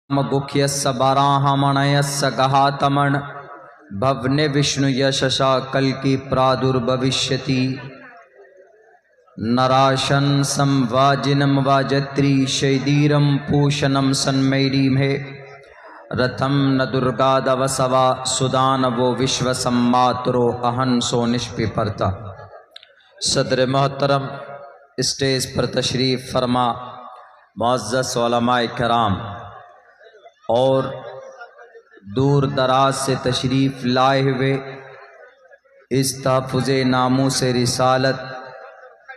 गुख्यस्य वराहमणयस्य गहातमण भवने विष्णु यशसा कल की प्रादुर्भविष्यति नराशन संवाजिनम वाजत्री शैदीरम पूषणम सन्मैरीमे रथम न दुर्गादवसवा सुदानवो विश्व सम्मातरो अहंसो निष्पिपर्ता। सदर मोहतरम स्टेज पर तशरीफ़ फरमा मुअज़्ज़ज़ उलमाए किराम और दूर दराज से तशरीफ़ लाए हुए इस तहफ़्फ़ुज़े नामूस रिसालत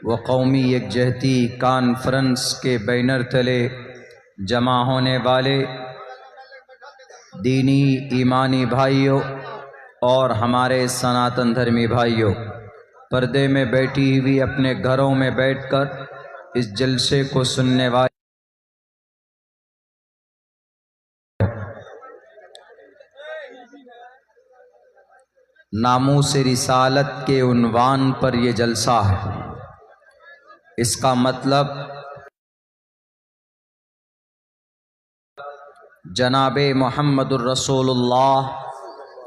व कौमी यकजहती कॉन्फ्रेंस के बैनर तले जमा होने वाले दीनी ईमानी भाइयों और हमारे सनातन धर्मी भाइयों, पर्दे में बैठी हुई अपने घरों में बैठकर इस जलसे को सुनने वाले नामूस रिसालत के उन्वान पर यह जलसा है। इसका मतलब जनाबे मोहम्मदुर रसूलुल्लाह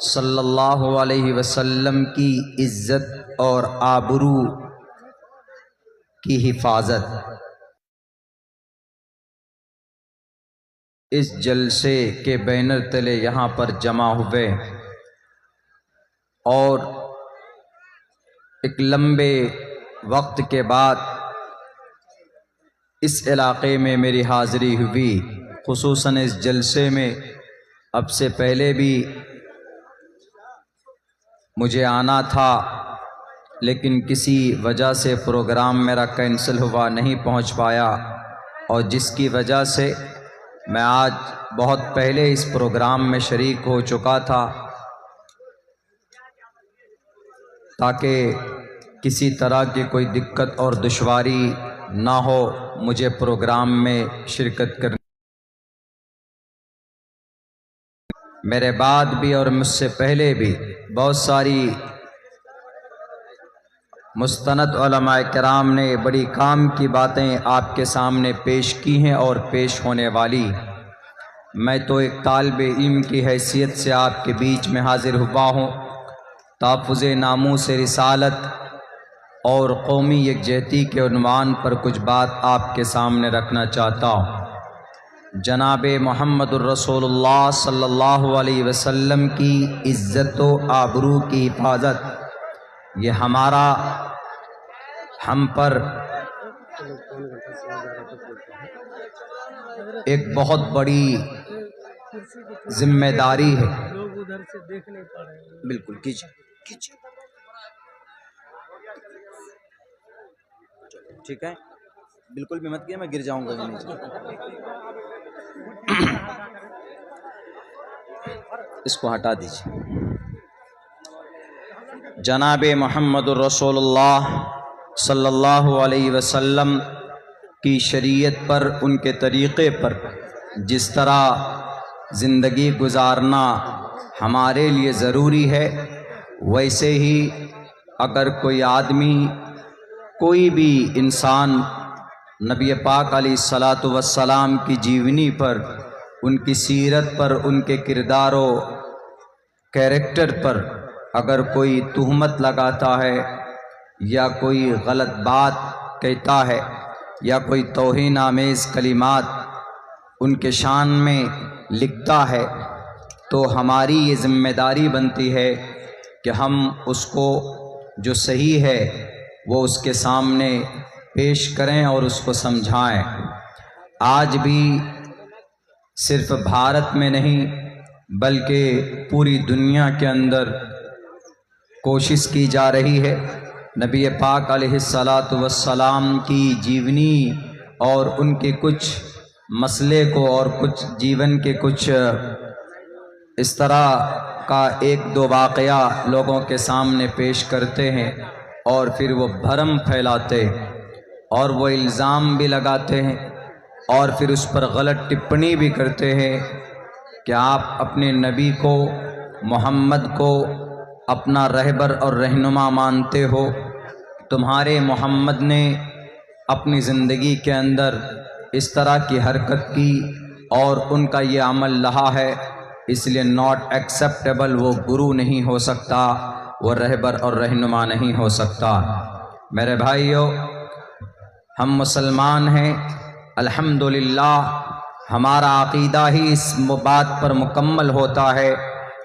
सल्लल्लाहु अलैहि वसल्लम की इज़्ज़त और आबरू की हिफाजत। इस जलसे के बैनर तले यहाँ पर जमा हुए और एक लंबे वक्त के बाद इस इलाक़े में मेरी हाज़िरी हुई। खुसूसन इस जलसे में अब से पहले भी मुझे आना था, लेकिन किसी वजह से प्रोग्राम मेरा कैंसिल हुआ, नहीं पहुंच पाया, और जिसकी वजह से मैं आज बहुत पहले इस प्रोग्राम में शरीक हो चुका था, ताकि किसी तरह की कोई दिक्कत और दुश्वारी ना हो मुझे प्रोग्राम में शिरकत करने। मेरे बाद भी और मुझसे पहले भी बहुत सारी मुस्तनद उलमाए किराम ने बड़ी काम की बातें आपके सामने पेश की हैं और पेश होने वाली। मैं तो एक तालिबे इल्म की हैसियत से आपके बीच में हाजिर हुआ हूँ, तहफ़्फ़ुज़े नामूस रिसालत और कौमी यकजहती के उन्वान पर कुछ बात आपके सामने रखना चाहता हूँ। जनाबे मोहम्मदुर रसूलुल्लाह सल्लल्लाहु अलैहि वसल्लम की इज़्ज़त व आबरू की हिफाजत, ये हमारा हम पर एक बहुत बड़ी जिम्मेदारी है। बिल्कुल कीजिए कीजिए, ठीक है, बिल्कुल भी मत किया, मैं गिर जाऊंगा नीचे। इसको हटा दीजिए। जनाबे मोहम्मदुर रसूलुल्लाह सल्लल्लाहु अलैहि वसल्लम की शरीयत पर, उनके तरीक़े पर जिस तरह ज़िंदगी गुजारना हमारे लिए ज़रूरी है, वैसे ही अगर कोई आदमी, कोई भी इंसान नबी पाक अलैहिस्सलातु वस्सलाम की जीवनी पर, उनकी सीरत पर, उनके किरदार कैरेक्टर पर अगर कोई तुहमत लगाता है या कोई गलत बात कहता है या कोई तौहीन आमेज़ कलिमात उनके शान में लिखता है, तो हमारी ये ज़िम्मेदारी बनती है कि हम उसको जो सही है वो उसके सामने पेश करें और उसको समझाएं। आज भी सिर्फ भारत में नहीं बल्कि पूरी दुनिया के अंदर कोशिश की जा रही है नबी पाक अलैहिस्सलातु वस्सलाम की जीवनी और उनके कुछ मसले को और कुछ जीवन के कुछ इस तरह का एक दो वाक़या लोगों के सामने पेश करते हैं और फिर वो भरम फैलाते और वो इल्ज़ाम भी लगाते हैं और फिर उस पर गलत टिप्पणी भी करते हैं कि आप अपने नबी को, मोहम्मद को अपना रहबर और रहनुमा मानते हो। तुम्हारे मोहम्मद ने अपनी ज़िंदगी के अंदर इस तरह की हरकत की और उनका ये अमल रहा है, इसलिए नॉट एक्सेप्टेबल, वो गुरु नहीं हो सकता, वो रहबर और रहनुमा नहीं हो सकता। मेरे भाइयों, हम मुसलमान हैं, अल्हम्दुलिल्लाह। हमारा अक़ीदा ही इस बात पर मुकम्मल होता है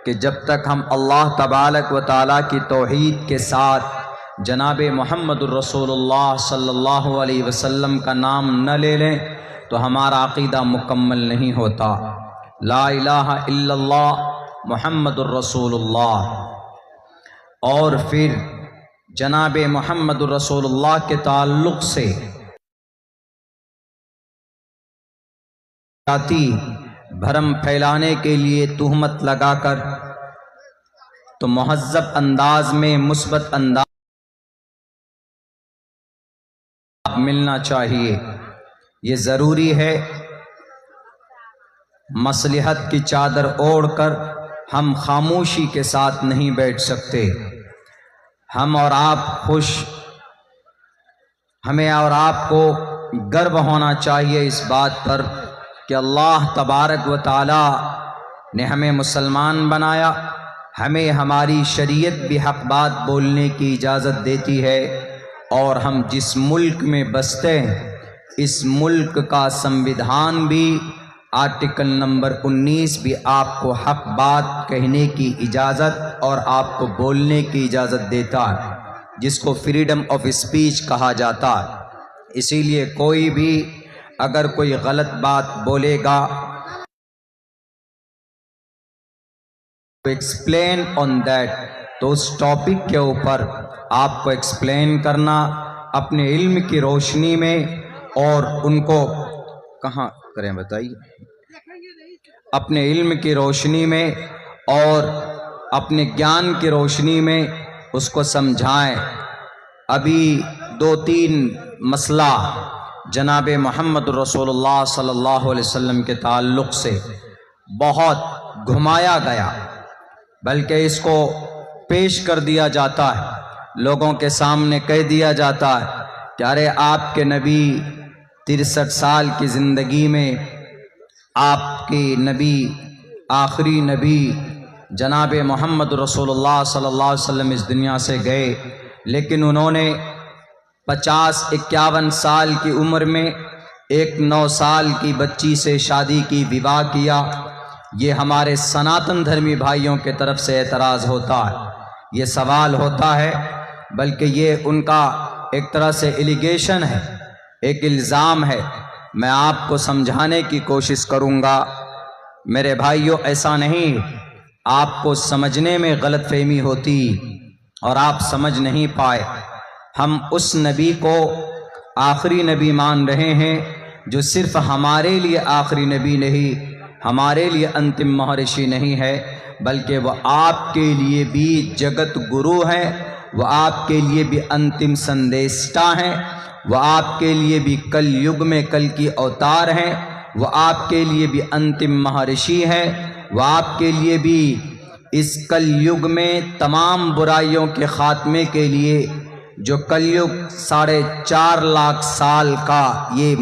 कि जब तक हम अल्लाह तबारक व तआला की तौहीद के साथ जनाब मुहम्मदुर रसूलुल्लाह सल्लल्लाहु अलैहि वसल्लम का नाम न ले लें तो हमारा अक़ीदा मुकम्मल नहीं होता। ला इलाहा इल्लल्लाह मुहम्मदुर रसूलुल्लाह, और फिर जनाब मुहम्मदुर रसूलुल्लाह के ताल्लुक़ से भरम फैलाने के लिए तुहमत लगाकर तो मुहज़्ज़ब अंदाज में, मुस्बत अंदाज मिलना चाहिए। ये ज़रूरी है। मसलहत की चादर ओढ़कर हम खामोशी के साथ नहीं बैठ सकते। हम और आप खुश, हमें और आपको गर्व होना चाहिए इस बात पर कि अल्लाह तबारक व तआला ने हमें मुसलमान बनाया। हमें हमारी शरीयत भी हक़ बात बोलने की इजाज़त देती है, और हम जिस मुल्क में बसते हैं इस मुल्क का संविधान भी आर्टिकल नंबर 19 भी आपको हक़ बात कहने की इजाज़त और आपको बोलने की इजाज़त देता है, जिसको फ्रीडम ऑफ स्पीच कहा जाता है। इसीलिए कोई भी अगर कोई गलत बात बोलेगा तो एक्सप्लेन ऑन दैट, तो उस टॉपिक के ऊपर आपको एक्सप्लेन करना अपने इल्म की रोशनी में, और उनको कहाँ करें बताइए, अपने इल्म की रोशनी में और अपने ज्ञान की रोशनी में उसको समझाएं। अभी 2-3 मसला जनाब मोहम्मद रसूलुल्लाह सल्लल्लाहु अलैहि वसल्लम के ताल्लुक़ से बहुत घुमाया गया, बल्कि इसको पेश कर दिया जाता है, लोगों के सामने कह दिया जाता है कि अरे आपके नबी 63 साल की ज़िंदगी में आपके नबी, आखिरी नबी जनाब मोहम्मद रसूलुल्लाह सल्लल्लाहु अलैहि वसल्लम इस दुनिया से गए, लेकिन उन्होंने 50-51 साल की उम्र में एक 9 साल की बच्ची से शादी की, विवाह किया। ये हमारे सनातन धर्मी भाइयों के तरफ से एतराज़ होता है, ये सवाल होता है, बल्कि ये उनका एक तरह से एलिगेशन है, एक इल्ज़ाम है। मैं आपको समझाने की कोशिश करूँगा। मेरे भाइयों, ऐसा नहीं, आपको समझने में गलतफहमी होती और आप समझ नहीं पाए। हम उस नबी को आखिरी नबी मान रहे हैं जो सिर्फ हमारे लिए आखिरी नबी नहीं, हमारे लिए अंतिम महर्षि नहीं है, बल्कि वह आपके लिए भी जगत गुरु हैं, वह आपके लिए भी अंतिम संदेष्टा हैं, वह आपके लिए भी कल युग में कल की अवतार हैं, वह आपके लिए भी अंतिम महर्षि हैं, वह आपके लिए भी इस कल युग में तमाम बुराइयों के ख़ात्मे के लिए जो कलयुग 4.5 लाख साल का, ये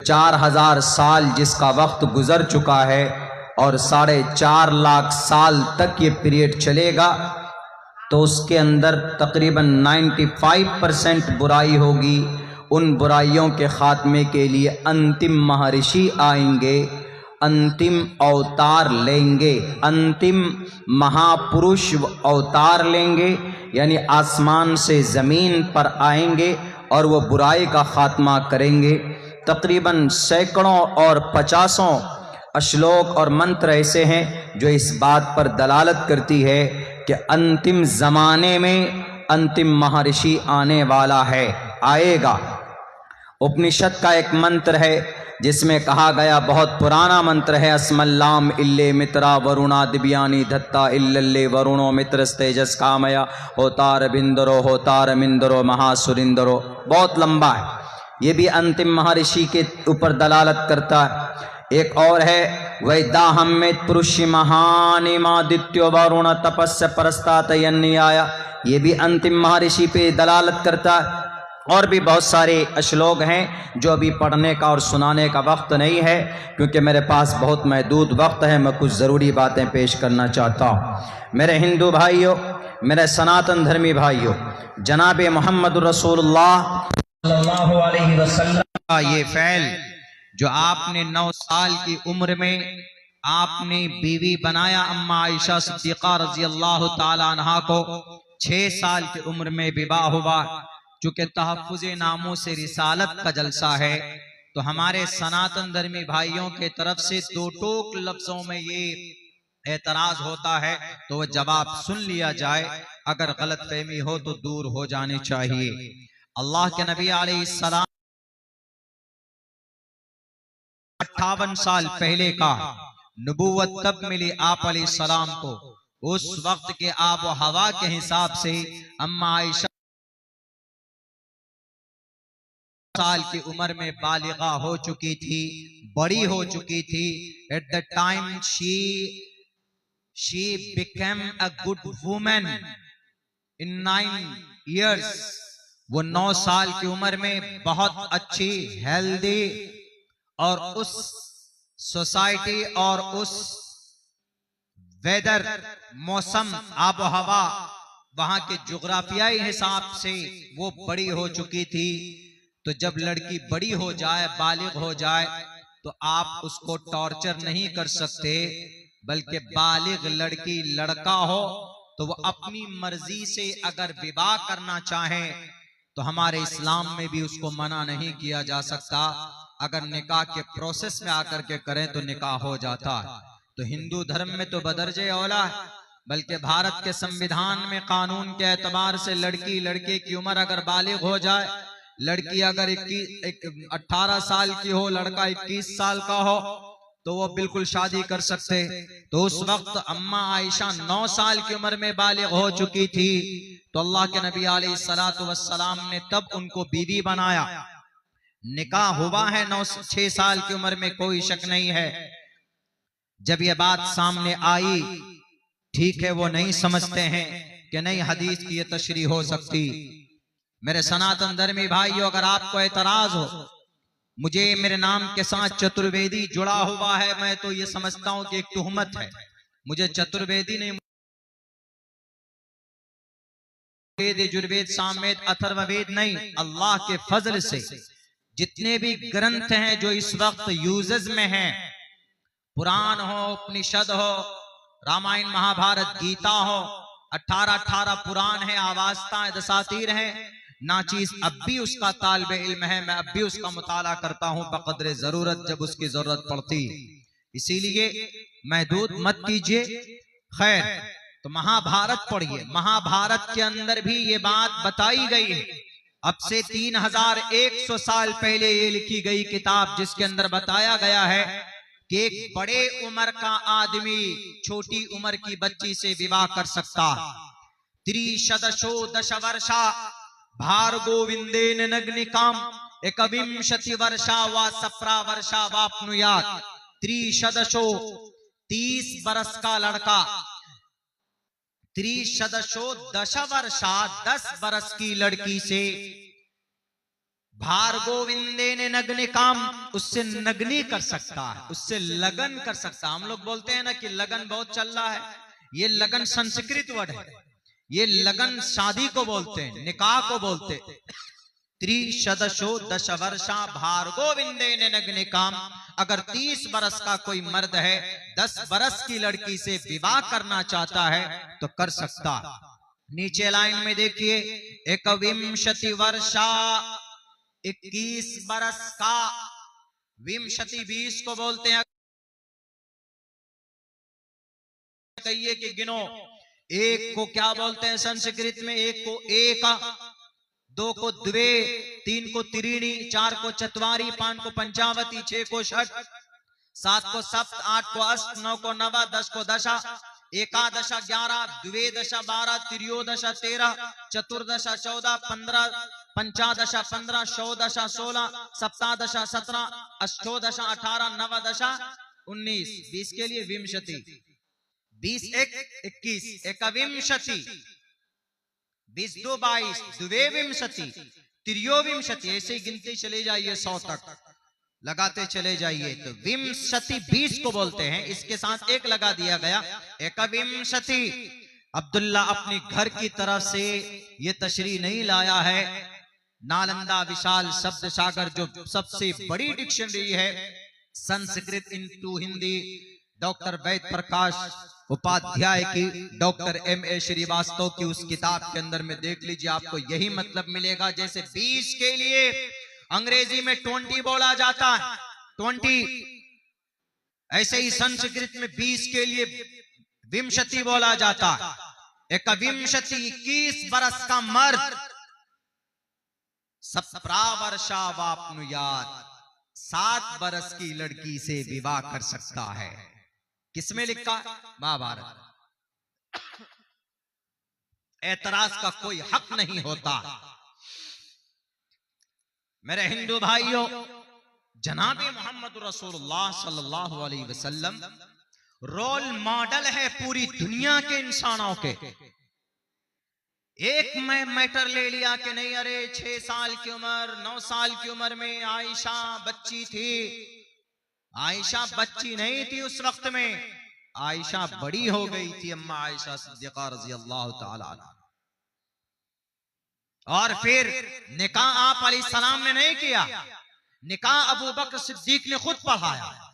4000 साल जिसका वक्त गुजर चुका है और 4.5 लाख साल तक ये पीरियड चलेगा, तो उसके अंदर तकरीबन 95% बुराई होगी। उन बुराइयों के ख़ात्मे के लिए अंतिम महर्षि आएंगे, अंतिम अवतार लेंगे, अंतिम महापुरुष अवतार लेंगे, यानी आसमान से ज़मीन पर आएंगे और वो बुराई का ख़ात्मा करेंगे। तकरीबन सैकड़ों और 50 श्लोक और मंत्र ऐसे हैं जो इस बात पर दलालत करती है कि अंतिम ज़माने में अंतिम महर्षि आने वाला है, आएगा। उपनिषद का एक मंत्र है जिसमें कहा गया, बहुत पुराना मंत्र है, अस्मल्लाम इल्ले मित्रा वरुणा दिव्यानी धत्ता इल्लल्ले वरुणो मित्रस्तेजस कामया होतार मिंदरो महासुरिंदरो। बहुत लंबा है, ये भी अंतिम महर्षि के ऊपर दलालत करता है। एक और है, वैदाहम्मित पुरुषि महानिमादित्यो वरुण तपस्य परस्तात यन्याया, ये भी अंतिम महर्षि पे दलालत करता है। और भी बहुत सारे श्लोक हैं जो अभी पढ़ने का और सुनाने का वक्त नहीं है, क्योंकि मेरे पास बहुत महदूद वक्त है। मैं कुछ ज़रूरी बातें पेश करना चाहता हूँ। मेरे हिंदू भाइयों, मेरे सनातन धर्मी भाइयों, जनाब मोहम्मद रसूलुल्लाह सल्लल्लाहु अलैहि वसल्लम का ये फ़ैल जो आपने 9 साल की उम्र में आपने बीवी बनाया अम्मा आयशा सिद्दीक़ा रज़ी अल्लाह ताला अन्हा को, 6 साल की उम्र में विवाह हुआ। चूंकि तहफ़्फ़ुज़े नामों से रिसालत का जलसा है, तो हमारे सनातन धर्मी भाइयों के तरफ से दो टोक लफ्जों में ये एतराज होता है, तो वह जवाब सुन लिया जाए। अगर गलतफहमी हो तो दूर हो जानी चाहिए। अल्लाह के नबी अलैहिस्सलाम 58 साल पहले का नबूवत तब मिली आप अलैहिस्सलाम को। उस वक्त के आब व हवा के हिसाब से अम्मा आयशा साल की उम्र में बालिगा हो चुकी थी, बड़ी हो चुकी थी। At the time she became a good women in 9 years। वो 9 साल की उम्र में बहुत अच्छी, हेल्दी और उस सोसाइटी और उस वेदर, मौसम, आबो हवा, वहां के जुग्राफियाई हिसाब से वो बड़ी हो चुकी थी। तो जब लड़की बड़ी हो जाए, बालिग हो जाए, तो आप उसको टॉर्चर नहीं कर सकते, बल्कि बालिग लड़की लड़का हो तो वो अपनी मर्जी से अगर विवाह करना चाहे तो हमारे इस्लाम में भी उसको मना नहीं किया जा सकता। अगर निकाह के प्रोसेस में आकर के करें तो निकाह हो जाता। तो हिंदू धर्म में तो बदर्जे औला है, बल्कि भारत के संविधान में कानून के एतबार से लड़की लड़के की उम्र अगर बालिग हो जाए, लड़की अगर 18 साल की हो, लड़का 21 साल का हो, तो वो बिल्कुल शादी कर सकते। तो उस वक्त अम्मा आयशा 9 साल की उम्र में बालिग हो चुकी थी। तो अल्लाह के नबी अलैहिस्सलातु वस्सलाम ने तब उनको बीवी बनाया। निकाह हुआ है 6 साल की उम्र में, कोई शक नहीं है। जब ये बात सामने आई, ठीक है, वो नहीं समझते हैं कि नहीं हदीस की ये तशरीह हो सकती। मेरे सनातन धर्मी भाइयों, अगर आपको एतराज हो, मुझे मेरे नाम के साथ चतुर्वेदी जुड़ा हुआ है, मैं तो ये समझता हूं कि एक तुहमत है। मुझे चतुर्वेदी नहीं, वेद, यजुर्वेद, सामवेद, अथर्ववेद नहीं, अल्लाह के फजल से जितने भी ग्रंथ हैं जो इस वक्त यूजेस में हैं, पुराण हो, उपनिषद हो, रामायण, महाभारत, गीता हो, 18 पुराण है, आवाज़ताएं, दसातीर है, नाचीज अब भी उसका तालिबे इल्म है। मैं अब भी उसका मुताला करता हूं बक़द्रे जरूरत, जब उसकी जरूरत पड़ती। इसीलिए महदूद मत कीजिए। खैर, तो महाभारत पढ़िए। महाभारत के अंदर भी ये बात बताई गई है। अब से 3100 साल पहले ये लिखी गई किताब, जिसके अंदर बताया गया है कि एक बड़े उम्र का आदमी छोटी उम्र की बच्ची से विवाह कर सकता है। 30 दश वर्षा भार्गोविंदेन नग्निकाम 21 वर्षा व 17 वर्षा वाप्नुयात। 30 बरस का लड़का, 30 वर्षा 10 बरस की लड़की से भार्गोविंदे ने नग्न काम, उससे नग्नी कर सकता है, उससे लगन कर सकता है। हम लोग बोलते हैं ना कि लगन बहुत चल रहा है, ये लगन संस्कृत वर्ड है। ये लगन शादी को बोलते हैं, निकाह को बोलते हैं। 30 वर्षा भार्गोविंदे ने नग्न काम। अगर 30 बरस का कोई मर्द है, 10 बरस की लड़की से विवाह करना चाहता है तो कर सकता। नीचे लाइन में देखिए, 21 वर्षा 21 बरस का, विंशति 20 को बोलते हैं। कहिए कि गिनो, एक को क्या बोलते हैं संस्कृत में? एक को एक, दो को द्वे, तीन को त्रीणी, चार को चतवारी, पांच को पंचावती, 6 को षट, 7 को सप्त, 8 को अष्ट, 9 को नव, 10 को दशा, एकादशा 11, द्विदशा 12, त्रियोदशा 13, चतुर्दशा 14, 15, पंचादशा 15, षोडशा 16, सप्तादशा 17, अष्टोदशा 18, नवदशा 19। 20 के लिए विंशति, 20 एक 21, एकविंशति, 20 दो 22, द्वे विंशति, त्रियोविंशति, ऐसे ही गिनते चले जाइए 100 तक, लगाते चले जाइए। तो विंशति 20 को बोलते हैं, इसके साथ एक लगा दिया गया, एकविंशति। अब्दुल्ला अपनी घर की तरफ से ये तशरीह नहीं लाया है। नालंदा विशाल शब्द सागर जो सबसे बड़ी डिक्शनरी है संस्कृत इनटू हिंदी, डॉक्टर वैद प्रकाश उपाध्याय की, डॉक्टर M.A. श्रीवास्तव की, उस किताब के अंदर में देख लीजिए, आपको यही मतलब मिलेगा। जैसे 20 के लिए अंग्रेजी में 20 बोला जाता है, 20, ऐसे ही संस्कृत में 20 के लिए विंशति बोला जाता है। एकविंशति 21 बरस का मर्द सप्रावर्षावाप्नुयात् 7 बरस की लड़की से विवाह कर सकता है। किसमें लिखा? महाभारत। एतराज का कोई हक नहीं होता। मेरे हिंदू भाइयों, जनाबे मोहम्मद रसूलुल्लाह सल्लल्लाहु अलैहि वसल्लम रोल मॉडल है पूरी दुनिया के इंसानों के। एक मैं मैटर ले लिया कि नहीं, अरे 6 साल की उम्र, 9 साल की उम्र में आयशा बच्ची थी। आयशा बच्ची नहीं थी उस वक्त में, आयशा बड़ी हो गई थी, अम्मा आयशा सिद्दीक़ा रज़ी अल्लाह ताला अन्हा। और फिर निकाह आप अलैहिस्सलाम ने नहीं किया, निकाह अबू बकर सिद्दीक ने खुद पढ़ाया,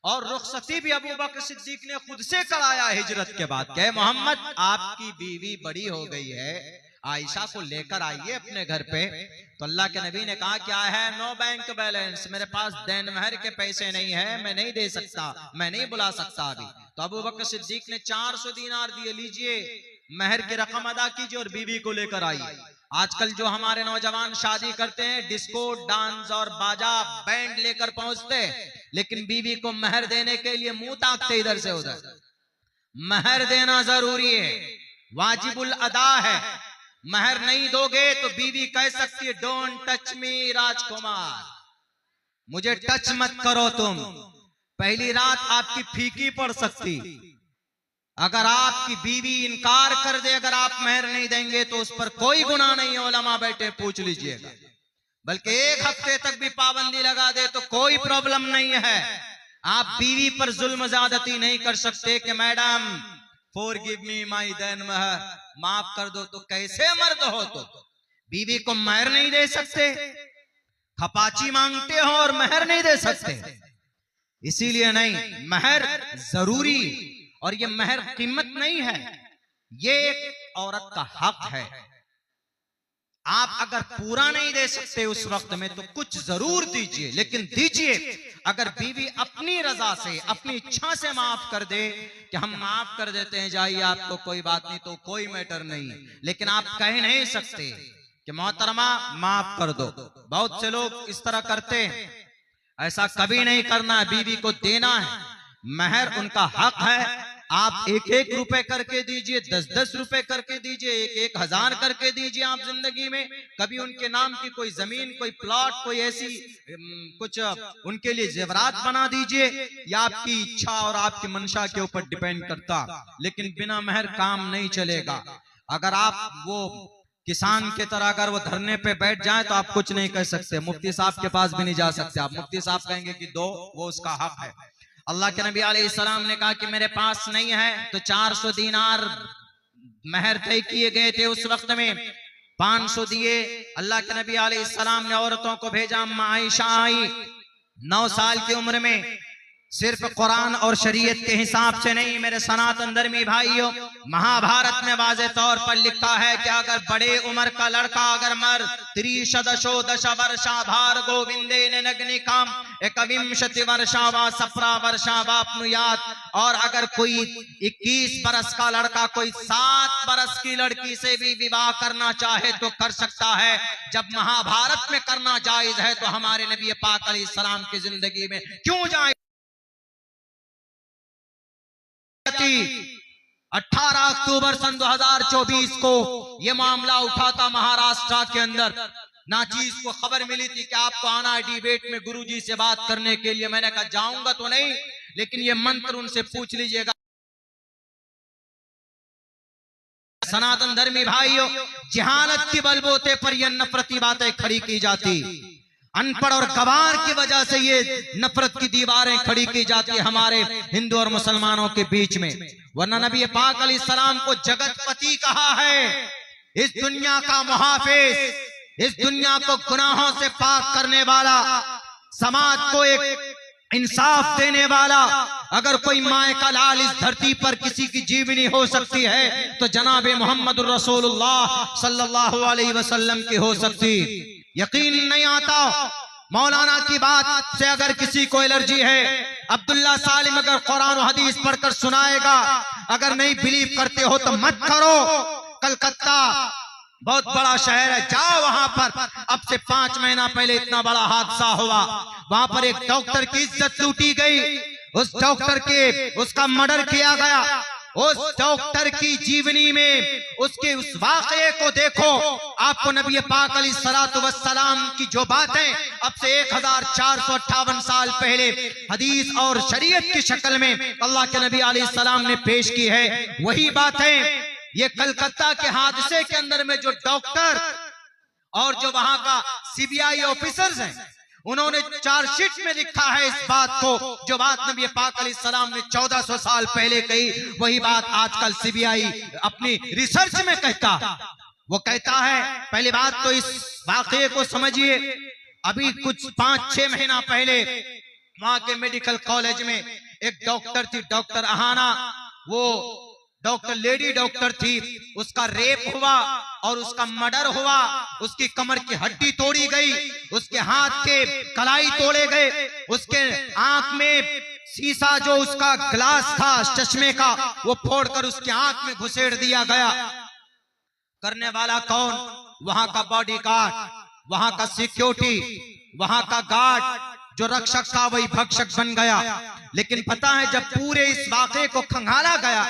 और रुखसती भी अबू बकर सिद्दीक ने खुद से कराया हिजरत के बाद। कहे मोहम्मद आपकी बीवी बड़ी हो गई है, आयशा को लेकर आइए अपने घर पे। तो अल्लाह के नबी ने कहा क्या है? नो बैंक बैलेंस, मेरे पास देन महर के पैसे नहीं है, मैं नहीं दे सकता, मैं नहीं बुला सकता अभी। तो अबू बकर सिद्दीक ने 400 दीनार दिए, लीजिए महर की रकम अदा कीजिए और बीवी को लेकर आइए। आजकल जो हमारे नौजवान शादी करते हैं, डिस्को डांस और बाजा बैंड लेकर पहुंचते, लेकिन बीवी को महर देने के लिए मुंह ताकते इधर से उधर। महर देना जरूरी है, वाजिबुल अदा है। महर नहीं दोगे तो बीवी कह सकती है डोंट टच मी राजकुमार, मुझे टच मत करो तुम। पहली रात आपकी फीकी पड़ सकती। अगर आपकी बीवी इनकार कर दे, अगर आप महर नहीं देंगे तो उस पर कोई गुनाह नहीं है, उलमा बैठे पूछ लीजिएगा। बल्कि 1 हफ्ते तक भी पाबंदी लगा दे तो कोई प्रॉब्लम नहीं है। आप बीवी पर जुल्म ज्यादती नहीं कर सकते कि madam forgive me my then महर, माफ कर दो। तो कैसे मर्द हो तो बीवी को महर नहीं दे सकते? खपाची मांगते हो और महर नहीं दे सकते? इसीलिए नहीं, महर जरूरी, और ये महर कीमत नहीं है, ये एक औरत का हक है। आप अगर पूरा नहीं दे सकते उस वक्त में तो कुछ जरूर दीजिए, लेकिन दीजिए। अगर बीवी अपनी रजा से, अपनी इच्छा से माफ कर दे कि हम माफ कर देते हैं, जाइए आपको कोई बात नहीं, तो कोई मैटर नहीं। लेकिन आप कह नहीं सकते कि मोहतरमा माफ कर दो। बहुत से लोग इस तरह करते हैं, ऐसा कभी नहीं करना। बीवी को देना है, महर उनका हक है। आप 1-1 रुपए करके दीजिए, 10-10 रुपए करके दीजिए, 1-1 हजार करके दीजिए। आप जिंदगी में कभी उनके नाम की कोई जमीन, कोई प्लॉट, कोई ऐसी कुछ उनके लिए जेवरात बना दीजिए। या आपकी इच्छा और आपकी मंशा के ऊपर डिपेंड करता, लेकिन बिना महर काम नहीं चलेगा। अगर आप वो किसान की तरह अगर वो धरने पे बैठ जाए तो आप कुछ नहीं कर सकते। मुफ्ती साहब के पास भी नहीं जा सकते आप। मुफ्ती साहब कहेंगे कि दो, वो उसका हक है। अल्लाह के नबी अलैहिस्सलाम ने कहा कि मेरे पास नहीं है, तो 400 दीनार महर तय किए गए थे उस वक्त में, 500 दिए। अल्लाह के नबी अलैहिस्सलाम ने औरतों को भेजा। अम्मा आयशा आई 9 साल की उम्र में। सिर्फ कुरान और शरीयत के हिसाब से नहीं मेरे सनातन धर्मी भाइयों, महाभारत में वाज़े तौर पर लिखा है कि अगर बड़े उम्र का लड़का अगर मर 30 दश वर्षा भार गोविंदे नग्निकाम 21 वर्षा व 17 वर्षा वाप्नुयात्, और अगर कोई 21 बरस का लड़का कोई 7 बरस की लड़की से भी विवाह करना चाहे तो कर सकता है। जब महाभारत में करना जायज है तो हमारे नबी पाक अलैहिस्सलाम की जिंदगी में क्यों जायज? 18 अक्टूबर सन 2024 को यह मामला उठा था महाराष्ट्र के अंदर। नाचीज को खबर मिली थी कि आपको आना है डिबेट में गुरुजी से बात करने के लिए। मैंने कहा जाऊंगा तो नहीं, लेकिन ये मंत्र उनसे पूछ लीजिएगा। सनातन धर्मी भाइयों, जहालत के बलबूते पर यह नफरती बातें खड़ी की जाती, अनपढ़ और गवार की वजह से ये नफरत की दीवारें खड़ी की जाती हमारे हिंदू और मुसलमानों के बीच में। वरना नबी पाक अलैहिस्सलाम को जगतपति कहा है, इस दुनिया का मुहाफिज, इस दुनिया को गुनाहों से पाक करने वाला, समाज को एक इंसाफ देने वाला। अगर कोई माए का लाल इस धरती पर किसी की जीवनी हो सकती है तो जनाब मोहम्मद रसूलुल्लाह सल्लल्लाहु अलैहि वसल्लम की हो सकती। यकीन नहीं आता, मौलाना की बात से अगर किसी को एलर्जी है, अब्दुल्ला सालिम अगर कुरान और हदीस पढ़कर सुनाएगा, अगर नहीं बिलीव करते हो तो मत करो। कलकत्ता बहुत बड़ा शहर है, जाओ वहां पर। अब से 5 महीना पहले इतना बड़ा हादसा हुआ, वहां पर एक डॉक्टर की इज्जत लूटी गई, उस डॉक्टर के उसका मर्डर किया गया। उस डॉक्टर की जीवनी में उसके उस वाकये को देखो, आपको नबी पाक अलैहिस्सलातु वस्सलाम की जो बातें अब से 1458 साल पहले हदीस और शरीयत की शक्ल में अल्लाह के नबी अलैहिस्सलाम ने पेश की है, वही बातें ये कलकत्ता के हादसे के अंदर में जो डॉक्टर और जो वहां का सीबीआई ऑफिसर्स हैं, उन्होंने चार्जशीट में लिखा है इस बात को, जो बात नबी पाक अलैहिस्सलाम ने 1400 साल पहले कही, वही बात आजकल सीबीआई अपनी रिसर्च में कहता। वो कहता है, पहली बात तो इस वाकये को समझिए, अभी कुछ 5-6 महीना पहले वहां के मेडिकल कॉलेज में एक डॉक्टर थी, डॉक्टर अहाना, वो डॉक्टर लेडी डॉक्टर थी, उसका रेप हुआ और उसका मर्डर हुआ। उसकी कमर की हड्डी तोड़ी गई, उसके हाथ के कलाई तोड़े गए, उसके आंख में शीशा जो उसका ग्लास था चश्मे का, वो फोड़कर उसकी आंख में घुसेड़ दिया गया। करने वाला कौन? वहां का बॉडीगार्ड, वहां का सिक्योरिटी, वहां का गार्ड जो रक्षक था वही भक्षक बन गया। लेकिन पता है जब पूरे इस वाकये को खंगाला गया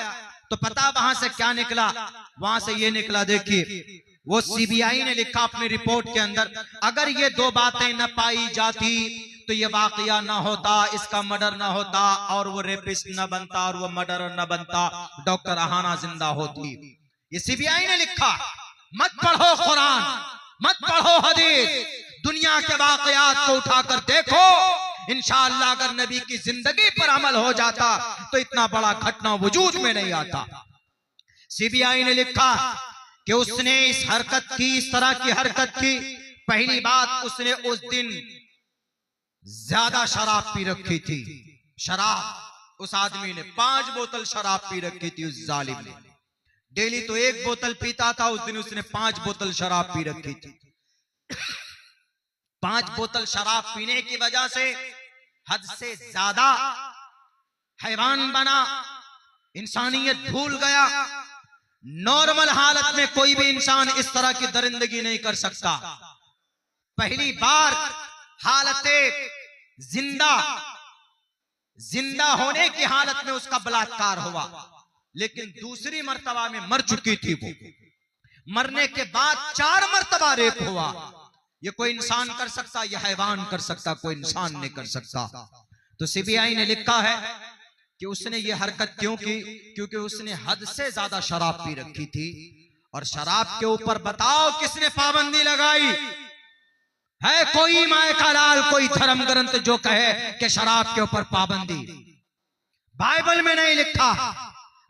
तो पता वहां से क्या निकला? वहां से ये निकला, देखिए वो सीबीआई ने लिखा अपनी रिपोर्ट के अंदर, अगर ये 2 बातें न पाई जाती तो ये वाकया न होता, इसका मर्डर न होता और वो रेपिस्ट न बनता और वो मर्डरर न बनता, डॉक्टर अहाना जिंदा होती। ये सीबीआई ने लिखा। मत पढ़ो कुरान, मत पढ़ो हदीस, दुनिया के वाकयात को उठाकर देखो। इंशाअल्लाह अगर नबी की जिंदगी पर अमल हो जाता तो इतना बड़ा घटना वजूद में नहीं आता। सीबीआई ने लिखा कि उसने इस हरकत की, इस तरह की हरकत की, पहली बात उसने उस दिन ज्यादा शराब पी रखी थी। शराब उस आदमी ने 5 बोतल शराब पी रखी थी। उस जालिम ने डेली तो 1 बोतल पीता था, उस दिन उसने 5 बोतल शराब पी रखी थी। 5 बोतल शराब पीने की वजह से हद से ज्यादा हैवान बना, इंसानियत भूल गया। नॉर्मल हालत में कोई भी इंसान इस तरह की दरिंदगी नहीं कर सकता। पहली बार हालते जिंदा होने की हालत में उसका बलात्कार हुआ, लेकिन दूसरी मर्तबा में मर चुकी थी वो। मरने के बाद 4 मर्तबा रेप हुआ। ये कोई इंसान कर सकता, ये हैवान कर सकता, कोई इंसान नहीं कर सकता। तो सीबीआई ने लिखा है कि उसने ये हरकत क्यों की? क्योंकि उसने हद से ज्यादा शराब पी रखी थी। और शराब के ऊपर बताओ किसने पाबंदी लगाई है? कोई माए का लाल, कोई धर्म ग्रंथ जो कहे कि शराब के ऊपर पाबंदी? बाइबल में नहीं लिखा,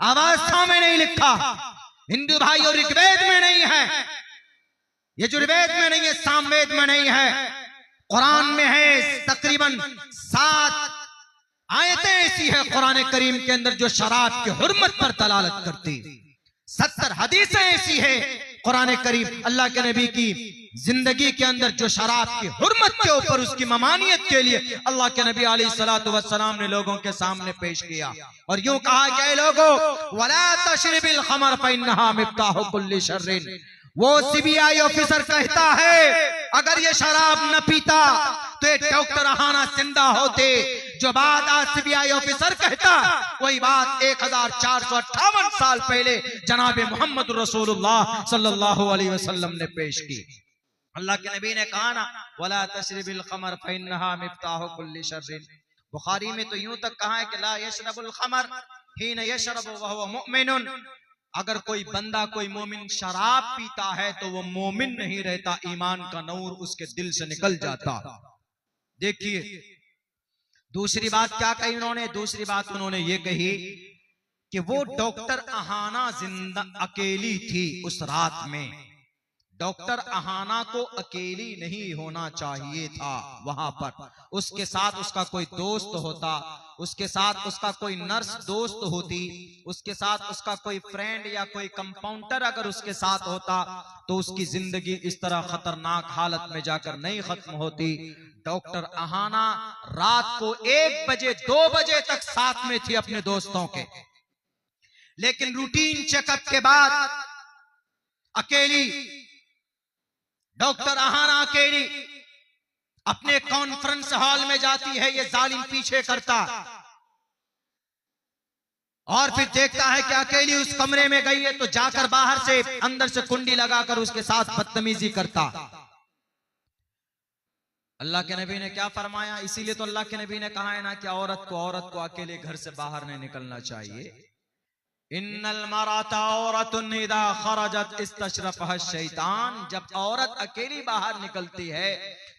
अवस्था में नहीं लिखा, हिंदू भाई और ऋग्वेद में नहीं है, ये यजुर्वेद में नहीं है, सामवेद में नहीं है, कुरान में है। तकरीबन 7 आयतें ऐसी है कुरान करीम के अंदर जो शराब की हुर्मत पर दलालत करती। 70 हदीसें ऐसी है कुरान करीम अल्लाह के नबी की जिंदगी के अंदर जो शराब की हुर्मत के ऊपर, उसकी ममानियत के लिए अल्लाह के नबी अलैहिस्सलातु वस्सलाम ने लोगों के सामने पेश किया। और यूं कहा कि लोगों, वला तशरिबिल खमर फइन्नहा मिफ्ताहु कुल्ली शर्रिन। वो सीबीआई ऑफिसर कहता है अगर ये शराब न पीता तो ये डॉक्टर अहाना जिंदा होते। जो बात आज सीबीआई ऑफिसर कहता, वही बात 1458 साल पहले जनाब मोहम्मद रसूलुल्लाह सल्लल्लाहु अलैहि वसल्लम ने पेश की। अल्लाह के नबी ने कहा ना, वला तशरिबिल खमर फइन्नहा मिफ्ताहु कुल्ली शर्रिन। बुखारी में तो यूं तक कहा है कि ला यशरबुल खमर हीन यशरबु व हुवा मुमिनुन। अगर कोई बंदा कोई मोमिन शराब पीता है तो वो मोमिन नहीं रहता, ईमान का नूर उसके दिल से निकल जाता। देखिए दूसरी बात क्या कही उन्होंने, दूसरी बात उन्होंने ये कही कि वो डॉक्टर अहाना जिंदा अकेली थी उस रात में। डॉक्टर अहाना को अकेली नहीं होना चाहिए था वहां पर, उसके साथ उसका कोई दोस्त होता, उसके साथ उसका कोई नर्स दोस्त होती, उसके साथ उसका कोई फ्रेंड या कोई कंपाउंडर अगर उसके साथ होता तो उसकी जिंदगी इस तरह खतरनाक हालत में जाकर नहीं खत्म होती। डॉक्टर अहाना रात को 1 बजे 2 बजे तक साथ में थी अपने दोस्तों के, लेकिन रूटीन चेकअप के बाद अकेली डॉक्टर अहाना अकेली अपने कॉन्फ्रेंस हॉल में जाती है। ये जालिम पीछे करता और फिर देखता है कि अकेली उस कमरे में गई है तो जाकर बाहर से अंदर से कुंडी लगाकर उसके साथ बदतमीजी करता। अल्लाह के नबी ने क्या फरमाया, इसीलिए तो अल्लाह के नबी ने कहा है ना कि औरत को अकेले घर से बाहर नहीं निकलना चाहिए। इन्नल मराता औरतुन इदा खरजत इस्तशरफहा शैतान, जब औरत अकेली बाहर निकलती है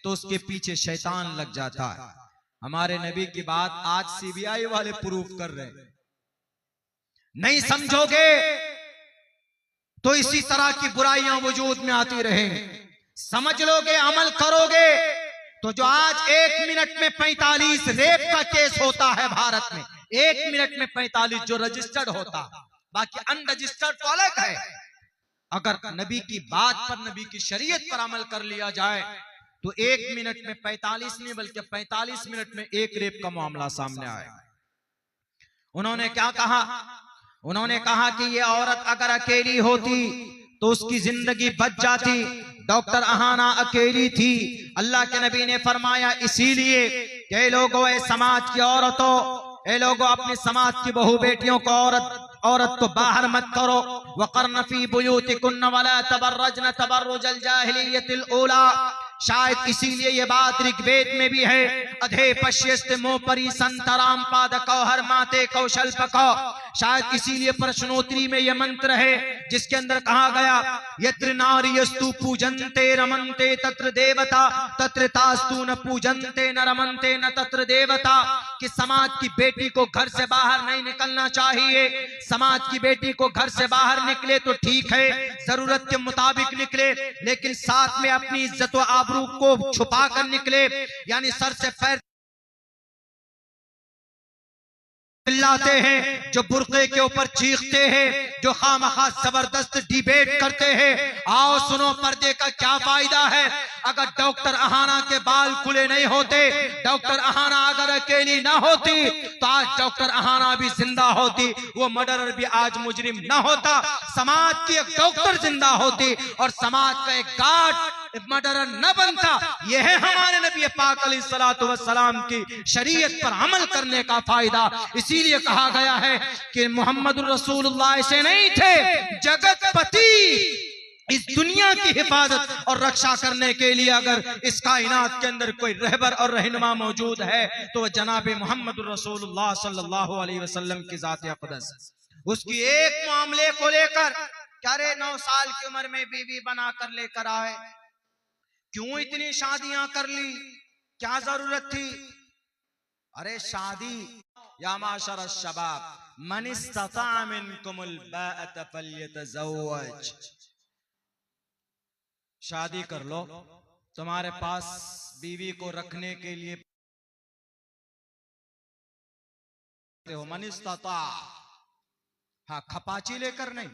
तो उसके पीछे शैतान लग जाता है। हमारे नबी की बात आज सीबीआई वाले प्रूफ कर रहे हैं। नहीं समझोगे तो इसी तरह की बुराइयां वजूद में आती रहेंगी। समझ लोगे, अमल करोगे तो जो आज 1 मिनट में 45 रेप का केस होता है भारत में, 1 मिनट में 45 जो रजिस्टर्ड होता, बाकी अनरजिस्टर्ड तो अलग है। अगर नबी की बात पर, नबी की शरीयत पर अमल कर लिया जाए तो 1 मिनट में 45 नहीं बल्कि 45 मिनट में 1 रेप का मामला सामने आएगा। उन्होंने क्या कहा, उन्होंने कहा कि ये औरत अगर अकेली होती तो उसकी जिंदगी बच जाती। डॉक्टर अहाना अकेली थी। अल्लाह के नबी ने फरमाया इसीलिए कि लोगों, ए समाज की औरतों, ए लोगों अपने समाज की बहू बेटियों को औरत को बाहर मत करो। वक़र्न फी बुयूतिकुन्न वला तबर्रजन तबर्रुजल जाहिलियतिल ऊला। शायद इसीलिए ये बात ऋग्वेद में भी है, अधे पश्यस्त मोपरी संतराम पाद कौहर माते कौशल पको। शायद इसीलिए प्रश्नोत्तरी में ये मंत्र है जिसके अंदर कहा गया, यत्र नार्यस्तु पूजन्ते रमन्ते तत्र देवता तत्र तास्तु न पूजन्ते न रमन्ते न तत्र देवता। कि समाज की बेटी को घर से बाहर नहीं निकलना चाहिए। समाज की बेटी को घर से बाहर निकले तो ठीक है, जरूरत के मुताबिक निकले, लेकिन साथ में अपनी इज्जत व आबरू को छुपा कर निकले, यानी सर से पैर चिल्लाते हैं, जो बुर्के के ऊपर चीखते हैं, जो खामखा जबरदस्त डिबेट करते हैं। आओ सुनो, पर्दे का क्या फायदा है। अगर डॉक्टर अहाना के बाल खुले नहीं होते, डॉक्टर अहाना अगर अकेली ना होती तो आज डॉक्टर अहाना भी जिंदा होती, वो मर्डरर भी आज मुजरिम ना होता। समाज की एक डॉक्टर जिंदा होती और समाज का एक गार्ड मर्डरर न बनता। यह है हमारे नबी पाक अलैहिस्सलातु वस्सलाम की शरीयत पर अमल करने का फायदा। इसीलिए कहा गया है कि मोहम्मद रसूलुल्लाह ऐसे नहीं थे, जगतपति इस दुनिया की हिफाजत और रक्षा करने के लिए अगर इस कायनात के अंदर कोई रहबर और रहनुमा मौजूद है तो वह जनाब मोहम्मद रसूलुल्लाह सल्लल्लाहु अलैहि वसल्लम की जात अक़दस। उसकी एक मामले को लेकर, क्या रे 9 साल की उम्र में बीवी बना कर लेकर आए, क्यों इतनी शादियां कर ली, क्या जरूरत थी। अरे शादी, या माशर शबाब मन इस्तता मिनकुमुल बाअत फल्यतज़व्वज, शादी कर लो, तुम्हारे पास बीवी को रखने के लिए हो। मन इस्तता, हाँ खपाची लेकर नहीं।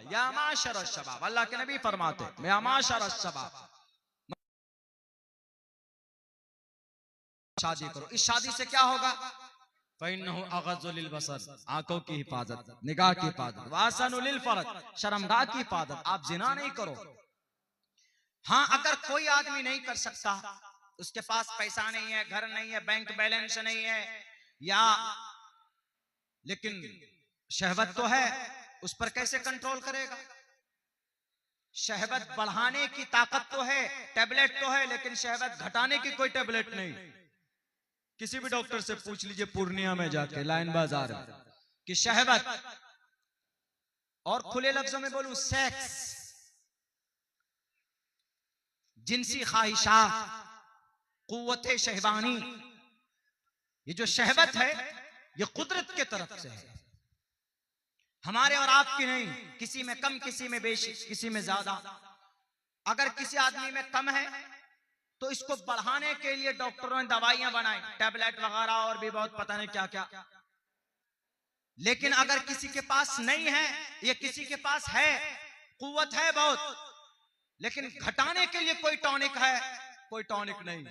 या माशर शबाब, अल्लाह के नबी फरमाते या माशर शबाब, शादी करो। इस शादी से क्या होगा, फ़इन्नहु अग़ज़्ज़ु लिलबसर, आंखों की हिफाजत, निगाह की हिफाजत, वासनु लिलफ़रज, शर्मगाह की हिफाजत। आप जिना नहीं करो। हाँ अगर कोई आदमी नहीं कर सकता, उसके पास पैसा नहीं है, घर नहीं है, बैंक बैलेंस नहीं है, या लेकिन शहवत तो है, उस पर कैसे कंट्रोल करेगा। शहवत बढ़ाने की ताकत तो है, टैबलेट तो है, लेकिन शहवत घटाने की कोई टैबलेट नहीं। किसी भी डॉक्टर से पूछ लीजिए पूर्णिया में जाके लाइन बाजार में कि शहवत, और खुले लफ्जों में बोलूं सेक्स, जिनसी ख्वाहिशात, कुव्वते शहवानी, ये जो शहवत है ये कुदरत के तरफ से है, हमारे और आपकी नहीं। किसी में कम, किसी में बेशी, किसी में ज्यादा। अगर किसी आदमी में कम है तो इसको बढ़ाने के लिए डॉक्टरों ने दवाइयां बनाई, टैबलेट वगैरह और भी बहुत पता नहीं क्या क्या। लेकिन अगर किसी के पास नहीं है या किसी के पास है, कुव्वत है बहुत, लेकिन घटाने के लिए कोई टॉनिक है, कोई टॉनिक नहीं।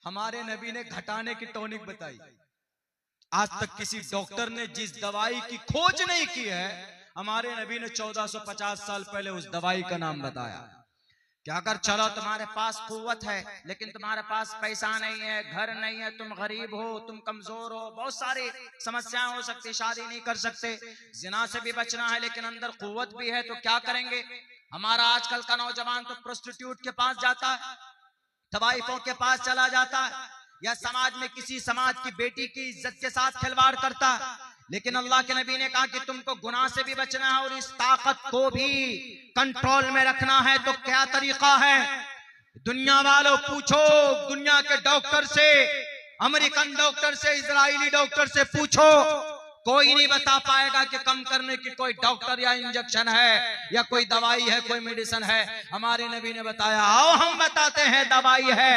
हमारे नबी ने घटाने की टॉनिक बताई। आज तक किसी डॉक्टर ने जिस दवाई की खोज नहीं की है, हमारे नबी ने 1450 साल पहले उस दवाई का नाम बताया। कि अगर चलो तुम्हारे पास कुव्वत है लेकिन तुम्हारे पास पैसा नहीं है, घर नहीं है, तुम गरीब हो, तुम कमजोर हो, बहुत सारी समस्याएं हो सकती, शादी नहीं कर सकते, जिना से भी बचना है लेकिन अंदर कुव्वत भी है, तो क्या करेंगे? हमारा आजकल का नौजवान तो प्रोस्टिट्यूट के पास जाता है, तवाइफों के पास चला जाता है, या समाज में किसी समाज की बेटी की इज्जत के साथ खिलवाड़ करता है। लेकिन अल्लाह के नबी ने कहा कि तुमको गुनाह से भी बचना है और इस ताकत को भी कंट्रोल में रखना है, तो क्या तरीका है? दुनिया वालों पूछो, दुनिया के डॉक्टर से, अमेरिकन डॉक्टर से, इजरायली डॉक्टर से पूछो, कोई नहीं बता पाएगा कि कम करने की कोई डॉक्टर या इंजेक्शन है या कोई दवाई है, कोई मेडिसिन है। हमारे नबी ने बताया, आओ हम बताते हैं, दवाई है।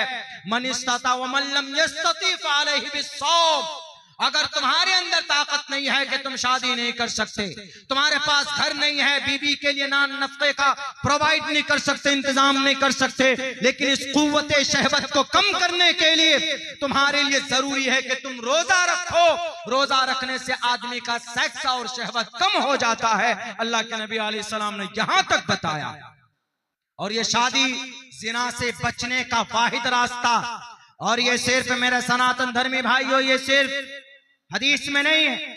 मन इस्ताता व मन लम यस्तती फअलैहि बिस्सौम। अगर तुम्हारे अंदर ताकत नहीं है कि तुम शादी नहीं कर सकते, तुम्हारे पास घर नहीं है, बीवी के लिए नान नफे का प्रोवाइड नहीं कर सकते, इंतजाम नहीं कर सकते, लेकिन इस कुव्वते शहवत को कम करने के लिए तुम्हारे लिए जरूरी है कि तुम रोजा रखो। रोजा रखने से आदमी का सेक्स और शहवत कम हो जाता है। अल्लाह के नबी अलैहि सलाम ने यहां तक बताया। और ये शादी जिना से बचने का वाहिद रास्ता, और ये सिर्फ मेरे सनातन धर्मी भाइयों, ये सिर्फ हदीस में नहीं है,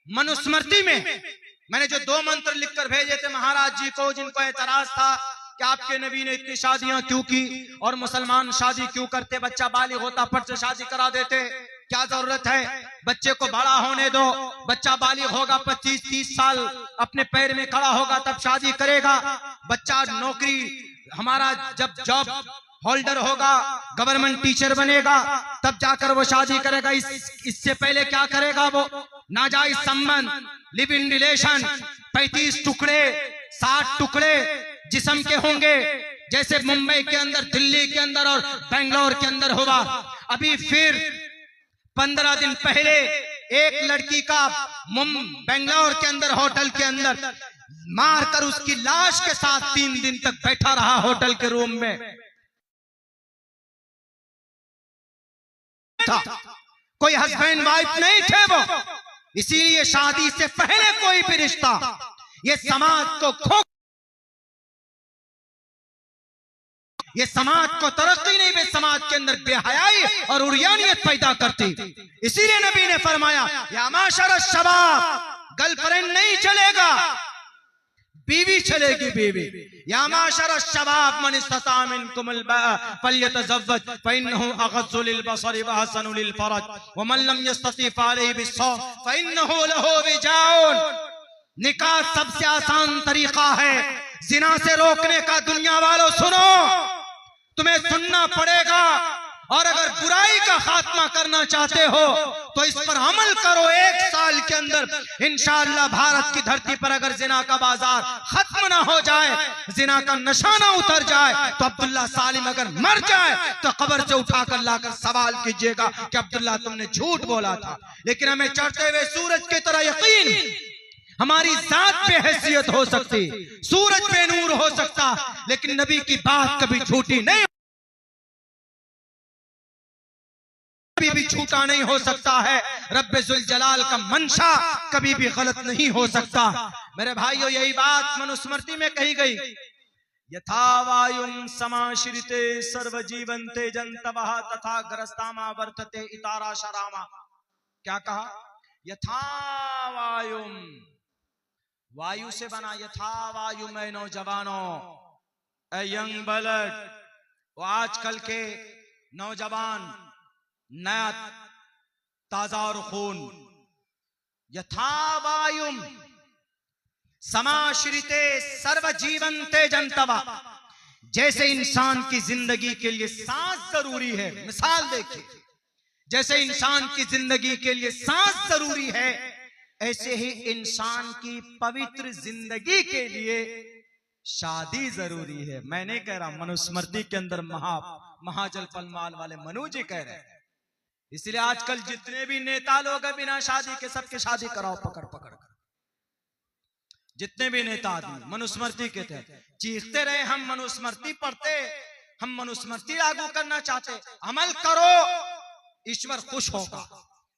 मनुस्मृति में। मैंने जो 2 मंत्र लिखकर भेजे थे महाराज जी को, जिनको एतराज था कि आपके नबी ने इतनी शादियां क्यों की और मुसलमान शादी क्यों करते, बच्चा बालिग होता फट से शादी करा देते, क्या जरूरत है? बच्चे को बड़ा होने दो, बच्चा बालिग होगा, 25-30 साल अपने पैर में खड़ा होगा तब शादी करेगा। बच्चा नौकरी, हमारा जब जॉब होल्डर होगा, गवर्नमेंट टीचर बनेगा, तब जाकर वो शादी करेगा। इससे पहले क्या करेगा? वो नाजायज संबंध, लिव इन रिलेशन, 35 टुकड़े 60 टुकड़े जिस्म के होंगे, जैसे मुंबई के अंदर, दिल्ली के अंदर और बेंगलोर के अंदर हुआ। अभी फिर 15 दिन पहले एक लड़की का बेंगलोर के अंदर होटल के अंदर मारकर उसकी लाश के साथ 3 दिन तक बैठा रहा होटल के रूम में। था कोई हस्बैंड वाइफ नहीं थे वो, इसीलिए शादी से पहले कोई भी रिश्ता ये समाज को ये समाज को तरक्की नहीं, वे समाज के अंदर बेहयाई और उरियानियत पैदा करती। इसीलिए नबी ने फरमाया, या माशर शबाब, गर्लफ्रेंड नहीं चलेगा, बीवी चलेगी, बीवी। या माशर शबाब मन इस्तता मिनकुमुल बाअ फल्यतज़व्वज फइन्नहु अग़ज़्ज़ु लिलबसरि व अहसनु लिलफ़रज व मन लम यस्तति फ़अलैहि बिस्सौम फइन्नहु लहु विजाउन। निकाह सबसे आसान तरीका है जिना से रोकने का। दुनिया वालों सुनो, तुम्हें सुनना पड़ेगा, और अगर बुराई का खात्मा करना चाहते हो तो इस पर अमल करो। 1 साल के अंदर इंशाअल्लाह भारत की धरती पर अगर जिना का बाजार खत्म ना हो जाए, जिना का नशा ना उतर जाए, तो अब्दुल्ला सालिम अगर मर जाए तो कब्र से उठाकर लाकर सवाल कीजिएगा कि अब्दुल्ला तुमने झूठ बोला था। लेकिन हमें चढ़ते हुए सूरज की तरह यकीन, हमारी जात पे हैसियत हो सकती, सूरज पे नूर हो सकता, लेकिन नबी की बात कभी झूठी नहीं, कभी भी झूठा नहीं हो सकता है। रब्बे जुल जलाल का मंशा कभी भी गलत नहीं हो सकता। मेरे भाइयों, यही बात मनुस्मृति में कही गई, यथा वायुं समाश्रिते सर्व जीवन्ते जन्तवः तथा ग्रस्तामा वर्तते इतारा शरामा। क्या कहा? यथा वायुं, वायु से बना, यथा वायु में नौजवानों, ए यंग ब्लड, वो आजकल के नौजवान नया ताजा और खून, यथा वायुम समाश्रिते सर्व जीवन तेजंतवा, जैसे इंसान की जिंदगी के लिए सांस जरूरी है, मिसाल देखिए, जैसे इंसान की जिंदगी के लिए सांस जरूरी है, ऐसे ही इंसान की पवित्र जिंदगी के लिए शादी जरूरी है। मैं नहीं कह रहा, मनुस्मृति के अंदर महाजल पलमाल वाले मनु जी कह रहे हैं। इसलिए आजकल जितने भी नेता लोग हैं बिना शादी के सबके शादी कराओ पकड़ पकड़ कर। जितने भी नेता आदमी मनुस्मृति के थे, चीखते रहे हम मनुस्मृति पढ़ते, हम मनुस्मृति लागू करना चाहते। अमल करो, ईश्वर खुश होगा,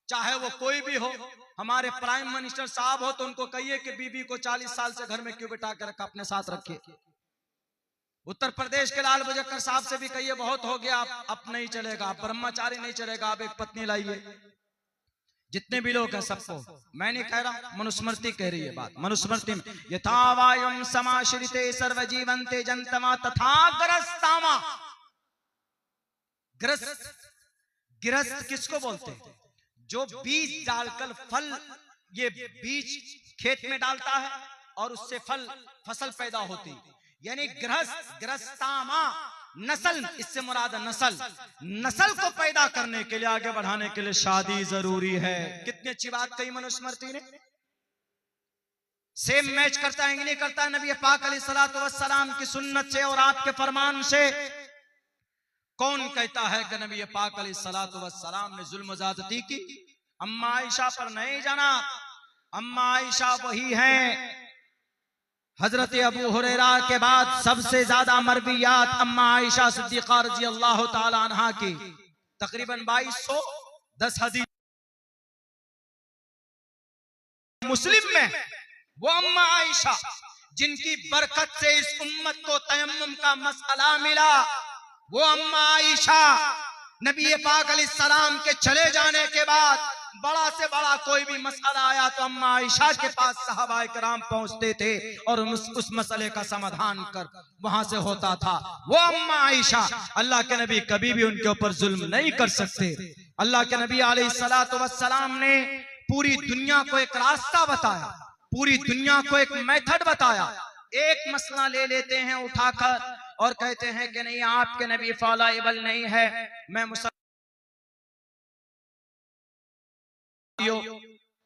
चाहे वो कोई भी हो। हमारे प्राइम मिनिस्टर साहब हो तो उनको कहिए कि बीबी को 40 साल से घर में क्यों बिठा के रखा, अपने साथ रखिए। उत्तर प्रदेश के लाल बजकर साहब से भी कहिए बहुत हो गया, अब नहीं चलेगा, अब ब्रह्मचारी नहीं चलेगा, अब एक पत्नी लाइए। जितने भी लोग हैं सबको, मैं नहीं कह रहा, मनुस्मृति कह रही है बात। मनुस्मृति में यथा वायुम समाश्रिते सर्व जीवन्ते जंतमा तथा ग्रस्तामा। गृहस्थ किसको बोलते हैं? जो बीज डालकर फल, ये बीज खेत में डालता है और उससे फसल पैदा होती, यानी गृहस्थामा नस्ल, इससे मुराद नस्ल को पैदा करने के लिए, आगे बढ़ाने के लिए शादी जरूरी है। कितनी अच्छी बात कही मनुस्मृति ने। सेम मैच करता है कि नहीं करता है नबी पाक अलैहिस्सलातु वस्सलाम की सुन्नत से और आपके फरमान से? कौन कहता है कि नबी पाक अलैहिस्सलातु वस्सलाम ने जुल्म ज़्यादती की? अम्मा आयशा पर नहीं जाना। अम्मा आयशा वही हैं, हजरत अबू हुरैरा के बाद सबसे ज्यादा मरवियात अम्मा आयशा सिद्दीक़ा रज़ी अल्लाह ताला अन्हा की, तकरीबन 2210 हदीस मुस्लिम में। वो अम्मा आयशा जिनकी बरकत से इस उम्मत को तयम्मुम का मसला मिला, वो अम्मा आयशा नबी पाक अलैहिस्सलाम के चले जाने के बाद बड़ा से बड़ा कोई भी मसला आया तो अम्मा आयशा के पास सहाबा किराम पहुंचते थे और उस मसले का समाधान कर वहां से होता था। वो अम्मा आयशा, अल्लाह के नबी कभी भी उनके ऊपर जुल्म नहीं कर सकते। अल्लाह के नबी अलैहिस्सलातु वस्सलाम ने पूरी दुनिया को एक रास्ता बताया, पूरी दुनिया को एक मेथड बताया। एक मसला ले लेते हैं उठाकर और कहते हैं कि नहीं आपके नबी फॉलोएबल नहीं है। मैं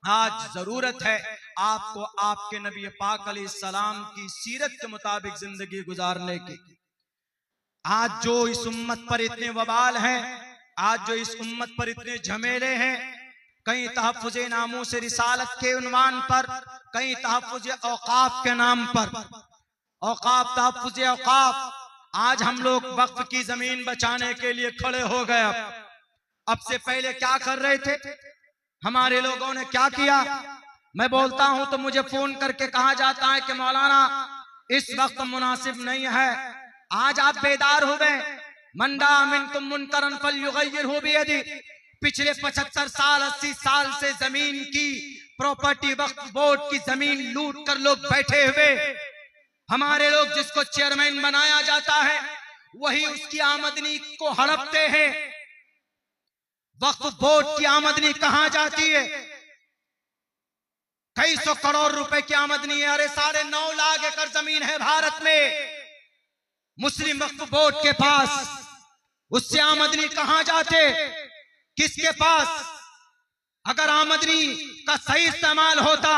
आज जरूरत है आपको आपके नबी पाक अलैहिस्सलाम की सीरत के मुताबिक जिंदगी गुजारने की। आज जो इस उम्मत पर इतने वबाल हैं, आज जो इस उम्मत पर इतने झमेले हैं, कहीं तहफ़्फ़ुज़े नामूस रिसालत के उन्वान पर, कहीं तहफ़्फ़ुज़े औक़ाफ़ के नाम पर, औक़ाफ़ तहफ़्फ़ुज़े औक़ाफ़। आज हम लोग वक्फ की जमीन बचाने के लिए खड़े हो गए। अब से पहले क्या कर रहे थे हमारे लोगों ने, क्या किया? मैं बोलता हूं तो मुझे फोन करके कहा जाता है कि मौलाना इस वक्त मुनासिब नहीं है। आज आप बेदार हो गए। मंडा मिनकुम मुनकरन फल्युगय्यिरहु बियदी। पिछले 75 साल 80 साल से जमीन की प्रॉपर्टी वक्फ बोर्ड की जमीन लूट कर लोग बैठे हुए। हमारे लोग जिसको चेयरमैन बनाया जाता है वही उसकी आमदनी को हड़पते हैं। वक्फ बोर्ड की आमदनी कहां जाती है? कई सौ करोड़ रुपए की आमदनी है। अरे 9.5 लाख एकड़ जमीन है भारत में मुस्लिम वक्फ बोर्ड के पास। उससे आमदनी कहां जाते? किसके पास? अगर आमदनी का सही इस्तेमाल होता,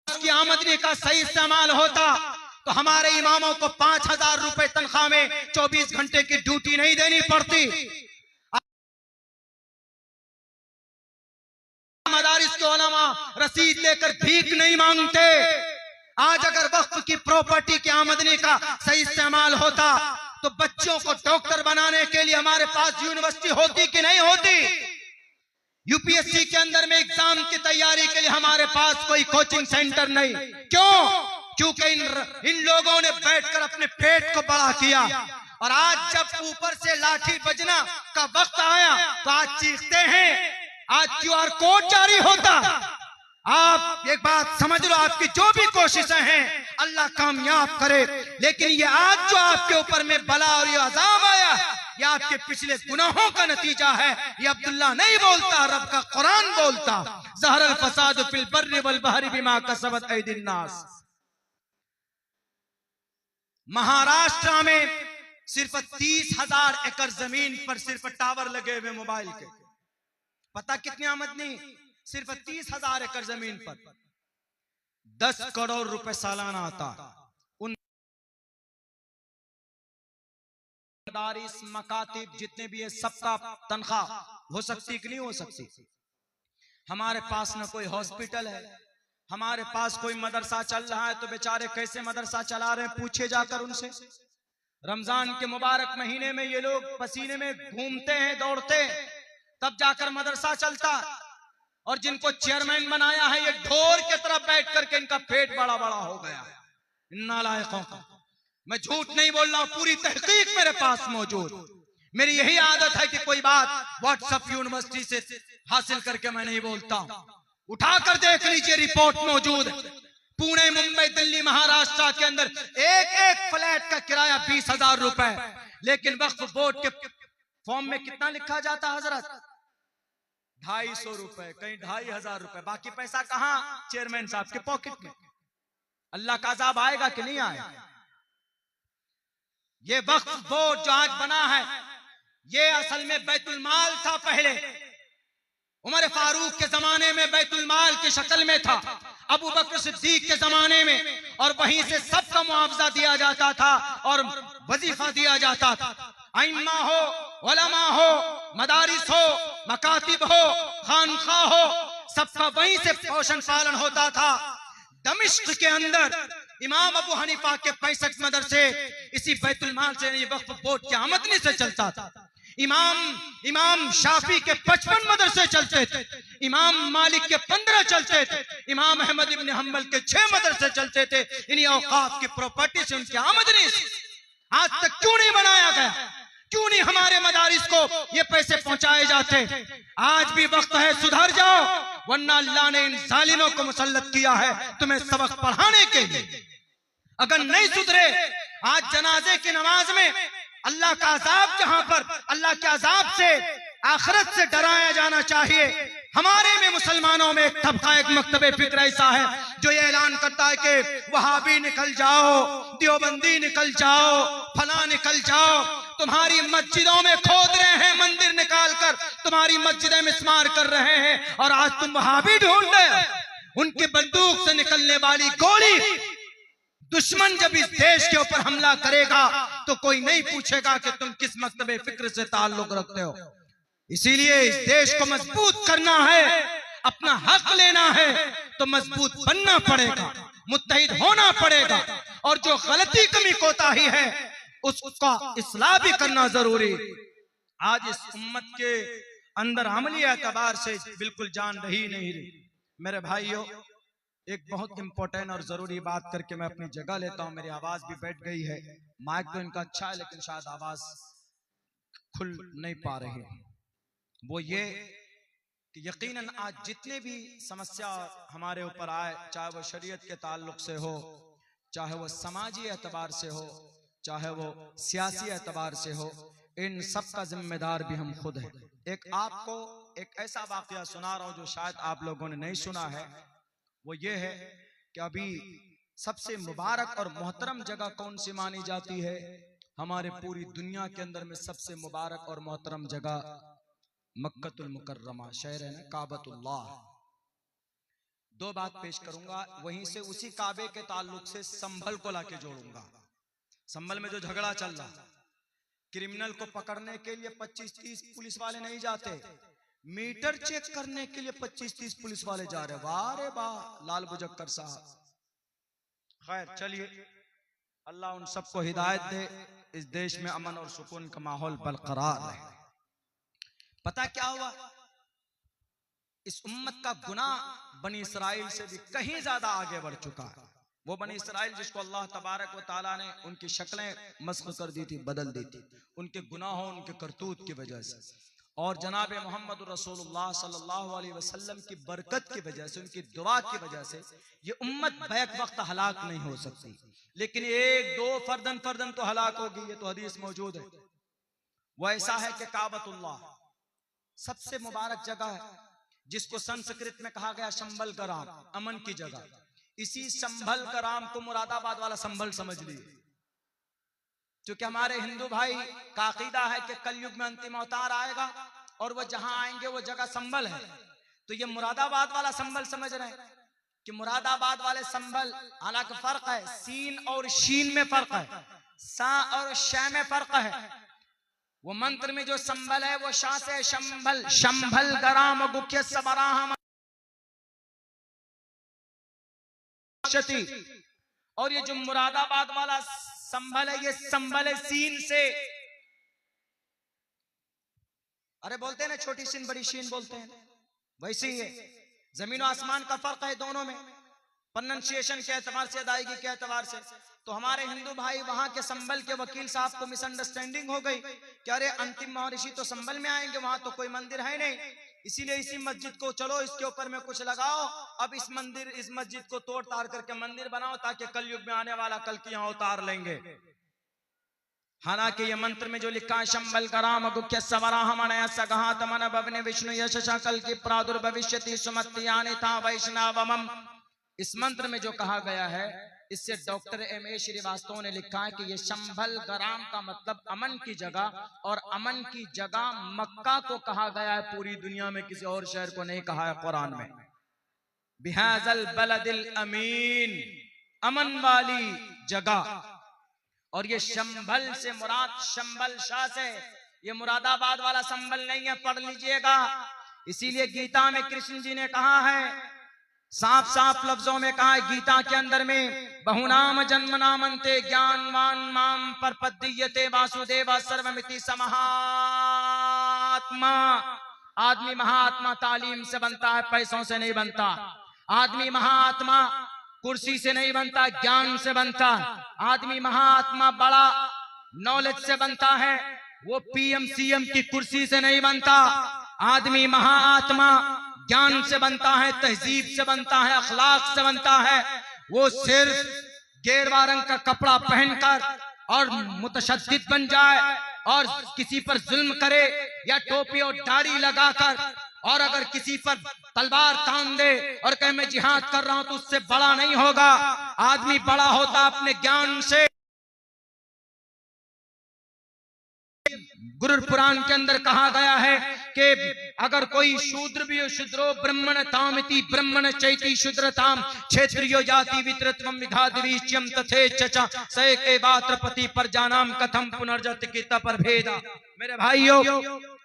उसकी आमदनी का सही इस्तेमाल होता तो हमारे इमामों को 5,000 रुपए तनख्वाह में 24 घंटे की ड्यूटी नहीं देनी पड़ती। मदारिस के उलमा रसीद लेकर भीख नहीं मांगते। आज अगर वक्फ की प्रॉपर्टी की आमदनी का सही इस्तेमाल होता तो बच्चों को डॉक्टर बनाने के लिए हमारे पास यूनिवर्सिटी होती कि नहीं होती? यूपीएससी के अंदर में एग्जाम की तैयारी के लिए हमारे पास कोई कोचिंग सेंटर नहीं। क्यों? क्योंकि इन लोगों ने बैठकर अपने पेट को बड़ा किया। और आज जब ऊपर से लाठी बजना का वक्त आया तो आज चीखते हैं। आज क्यूआर कोड जारी होता। आप एक बात समझ लो, आपकी जो भी कोशिशें हैं अल्लाह कामयाब करे, लेकिन ये आज जो आपके ऊपर में बला और ये अज़ाब आया ये आपके पिछले गुनाहों का नतीजा है। ये अब्दुल्ला नहीं बोलता, रब का कुरान बोलता। ज़हरल फसाद फिल बर्रि वल बहरि बिमा कसबत ऐदिन नास। महाराष्ट्र में सिर्फ 30,000 एकड़ जमीन पर सिर्फ टावर लगे हुए मोबाइल के। पता कितनी आमदनी? सिर्फ 30,000 एकड़ जमीन पर 10 करोड़ रुपए सालाना आता। उन मदारिस मकातिब जितने भी है सबका तनख्वाह हो सकती कि नहीं हो सकती? हमारे पास न कोई हॉस्पिटल है, हमारे पास कोई मदरसा चल रहा है तो बेचारे कैसे मदरसा चला रहे हैं, पूछे जाकर उनसे। रमजान के मुबारक महीने में ये लोग पसीने में घूमते हैं, दौड़ते हैं, तब जाकर मदरसा चलता। और जिनको चेयरमैन बनाया है ये ढोर की तरफ बैठ करके इनका पेट बड़ा बड़ा हो गया है। नालायकों का, मैं झूठ नहीं बोल रहा हूं, पूरी तहकीक मेरे पास मौजूद। मेरी यही आदत है कि कोई बात व्हाट्सएप यूनिवर्सिटी से हासिल करके मैं नहीं बोलता। उठाकर देख लीजिए, रिपोर्ट मौजूद है। पुणे, मुंबई, दिल्ली, महाराष्ट्र के अंदर एक एक फ्लैट का किराया 20,000 रुपए, लेकिन वक्फ बोर्ड के फॉर्म में कितना लिखा जाता है हजरत? 250 रुपए, कहीं 2,500 रुपए। बाकी पैसा कहां? चेयरमैन साहब के पॉकेट में। अल्लाह का अज़ाब आएगा कि नहीं आएगा? ये वक्फ बोर्ड जो आज बना है ये असल में बैतुल माल था। पहले उमर फारूक के जमाने में बैतुल माल की शक्ल में था, अबू बकर सिद्दीक के जमाने में, और वहीं से सबका मुआवजा दिया जाता था और वजीफा दिया जाता था। आइम्मा हो, उलमा हो, मदारिस हो, मकातिब हो, खानखा हो, सबका वहीं से पोषण पालन होता था। दमिश्क के अंदर इमाम अबू हनीफा के 65 मदरसे इसी बैतुल माल से, ये वक्फ बोर्ड की आमदनी से चलता था। इमाम शाफी के 55 मदरसे चलते थे, इमाम मालिक के 15 चलते थे, इमाम अहमद इब्न हम्बल के 6 मदरसे चलते थे। इन्हीं औकाफ की प्रॉपर्टी से, उनकी आमदनी से। आज तक क्यों नहीं बनाया गया? क्यों नहीं हमारे मदारिस को ये पैसे पहुंचाए जाते? आज भी वक्त है, सुधर जाओ, वरना अल्लाह ने इन जालिमों को मुसल्लत किया है तुम्हें सबक पढ़ाने के लिए। अगर नहीं सुधरे, आज जनाजे की नमाज में अल्लाह का अजाब, जहां पर अल्लाह के अजाब से, आखिरत से डराया जाना चाहिए। हमारे में मुसलमानों में एक तबका, एक मकतबे फिक्र ऐसा है जो ये ऐलान करता है कि वहाबी निकल जाओ, देवबंदी निकल जाओ, फला निकल जाओ। तुम्हारी मस्जिदों में खोद रहे हैं मंदिर निकाल कर, तुम्हारी मस्जिदें मिस्मार कर रहे हैं, और आज तुम वहाबी ढूंढ रहे हो। उनकी बंदूक से निकलने वाली गोली, दुश्मन जब इस देश के ऊपर हमला करेगा तो कोई नहीं पूछेगा कि तुम किस मकतबे फिक्र से ताल्लुक रखते हो। इसीलिए इस देश को मजबूत करना है, अपना हक लेना है तो मजबूत बनना पड़ेगा, मुत्तहिद होना पड़ेगा, और जो गलती कमी कोताही है उसका इस्लाह भी करना जरूरी। आज इस उम्मत के अंदर अमली एतबार से बिल्कुल जान रही नहीं रही। मेरे भाइयों, एक बहुत इंपॉर्टेंट और जरूरी बात करके मैं अपनी जगह लेता हूं। मेरी आवाज भी बैठ गई है, माइक तो इनका अच्छा है लेकिन शायद आवाज खुल नहीं पा रही है। वो ये कि यकीनन आज जितने भी समस्या हमारे ऊपर आए, चाहे वो शरीयत के ताल्लुक से हो, चाहे वो समाजी एतबार से हो, चाहे वो सियासी एतबार से हो, इन सब का जिम्मेदार भी हम खुद हैं। एक आपको एक ऐसा वाकया सुना रहा हूं जो शायद आप लोगों ने नहीं सुना है। वो ये है कि अभी सबसे मुबारक और मोहतरम जगह कौन सी मानी जाती है? हमारे पूरी दुनिया के अंदर में सबसे मुबारक और मोहतरम जगह मक्कतुल मुकर्रमा, शहर है ना काबतुल्लाह। दो बात पेश करूंगा, वहीं से उसी काबे के ताल्लुक से संभल को लाके जोड़ूंगा। संभल में जो झगड़ा चल रहा, क्रिमिनल को पकड़ने के लिए 25-30 पुलिस वाले नहीं जाते, मीटर चेक करने के लिए 25-30 पुलिस वाले जा रहे। वाह रे वाह, लाल बुजक्कर साहब। खैर चलिए, अल्लाह उन सबको हिदायत दे, इस देश में अमन और सुकून का माहौल बरकरार रहे। पता क्या हुआ? इस उम्मत का गुनाह बनी इसराइल से भी कहीं ज्यादा आगे बढ़ चुका है। वो बनी इसराइल जिसको अल्लाह तबारक व तआला ने उनकी शक्लें मस्ख कर दी थी, बदल दी थी, उनके गुनाहों, उनके करतूत की वजह से, और जनाब मोहम्मद रसूलुल्लाह सल्लल्लाहु अलैहि वसल्लम की बरकत की वजह से, उनकी दुआ की वजह से ये उम्मत बैक वक्त हलाक नहीं हो सकती, लेकिन एक दो फर्दन तो हलाक होगी। ये तो हदीस मौजूद है। वो ऐसा है कि काबतुल्लाह सबसे मुबारक जगह है, जिसको संस्कृत में कहा गया संभल ग्राम, अमन की जगह। इसी संभल ग्राम को मुरादाबाद वाला संभल समझ लिए, क्योंकि हमारे हिंदू भाई का अकीदा है कि कलयुग में अंतिम अवतार आएगा और वो जहां आएंगे वो जगह संभल है। तो ये मुरादाबाद वाला संभल समझ रहे हैं कि मुरादाबाद वाले संभल, हालांकि फर्क है, सीन और शीन में फर्क है, सा और शै में फर्क है। वो मंत्र में जो संभल है वो शाह से शंभल, शंभल गराम गुख्य सबराह, और ये जो मुरादाबाद वाला संभल है ये संभल है सीन से। अरे बोलते हैं ना छोटी शीन बड़ी शीन बोलते हैं, वैसे ही है। जमीन और आसमान का फर्क है दोनों में, प्रोनंसिएशन के एतबार से, अदायगी के एतबार से। तो हमारे हिंदू भाई वहां के संभल के वकील साहब को मिसअंडरस्टैंडिंग हो गई कि अरे अंतिम महर्षि तो संभल में आएंगे, वहां तो कोई मंदिर है नहीं, इसीलिए इसी मस्जिद को चलो इसके ऊपर में कुछ लगाओ, अब इस मस्जिद को तोड़ ताड़ करके मंदिर बनाओ ताकि कलयुग में आने वाला कल की यहाँ उतार लेंगे। हालांकि ये मंत्र में जो लिखा है शंभल कराम गुख्य सवराहमणय सगहा तमन भवने विष्णु यश कल की प्रादुर्भविष्यति सुमत्यानि था वैष्णवमम, इस मंत्र में जो कहा गया है इससे डॉक्टर M.A. श्रीवास्तव ने लिखा है कि ये शंभल ग्राम का मतलब अमन की जगह, और अमन की जगह मक्का को कहा गया है, पूरी दुनिया में किसी और शहर को नहीं कहा है कुरान में। बिहाजल बलदिल अमीन, अमन वाली जगह। और ये शंभल से मुराद शंभल शाह से, ये मुरादाबाद वाला संभल नहीं है, पढ़ लीजिएगा। इसीलिए गीता में कृष्ण जी ने कहा है, साफ साफ लफ्जों में कहा है गीता के अंदर में, बहुनाम जन्म नामंते ज्ञानवान माम परपद्यते वासुदेव सर्वमिति समहात्मा। आदमी महात्मा तालीम से बनता है, पैसों से नहीं बनता। आदमी महात्मा कुर्सी से नहीं बनता, ज्ञान से बनता। आदमी महात्मा बड़ा नॉलेज से बनता है, वो PM CM की कुर्सी से नहीं बनता। आदमी महात्मा ज्ञान से बनता है, तहजीब से बनता है, अखलाक से बनता है। वो सिर्फ गेरुआ रंग का कपड़ा पहनकर और मुतशद्दिद बन जाए और किसी पर जुल्म करे, या टोपी और दाढ़ी लगाकर, और अगर किसी पर तलवार तान दे और कहे मैं जिहाद कर रहा हूं, तो उससे बड़ा नहीं होगा। आदमी बड़ा होता अपने ज्ञान से। गुरु पुराण के अंदर कहा गया है कि अगर कोई शूद्र भी हो, शूद्रो ब्रह्मण तामिति ब्रह्मण चैति शूद्रताम क्षेत्रियो जाति वितरत्वम विघादिवीच्यम तथे चचा सय के बात्रपति पर जानाम कथम पुनर्जति की तपर भेदा। मेरे भाइयों,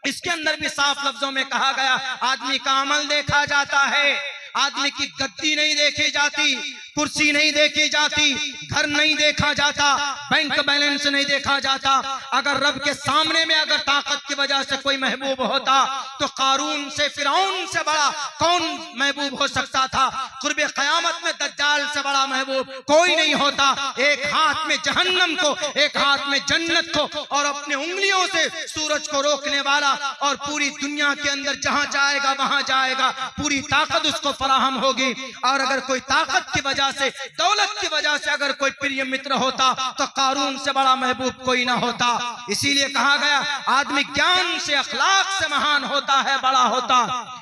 इसके अंदर भी साफ लफ्जों में कहा गया आदमी का अमल देखा जाता है, आदमी की गद्दी नहीं देखी जाती, कुर्सी नहीं देखी जाती, घर नहीं देखा जाता, बैंक बैलेंस नहीं देखा जाता। अगर रब के सामने में अगर ताकत की वजह से कोई महबूब होता तो कारून से, फिरौन से बड़ा कौन महबूब हो सकता था? कुर्बे क़यामत में दज्जाल से बड़ा महबूब कोई नहीं होता। एक हाथ में जहन्नम को, एक हाथ में जन्नत को, और अपने उंगलियों से सूरज को रोकने वाला, और पूरी दुनिया के अंदर जहां जाएगा वहां जाएगा, पूरी ताकत उसको फराहम होगी। और अगर कोई ताकत की वजह से, दौलत की वजह से अगर कोई प्रिय मित्र होता तो कारून से बड़ा महबूब कोई ना होता। इसीलिए कहा गया आदमी ज्ञान से, अखलाक से महान होता है, बड़ा होता।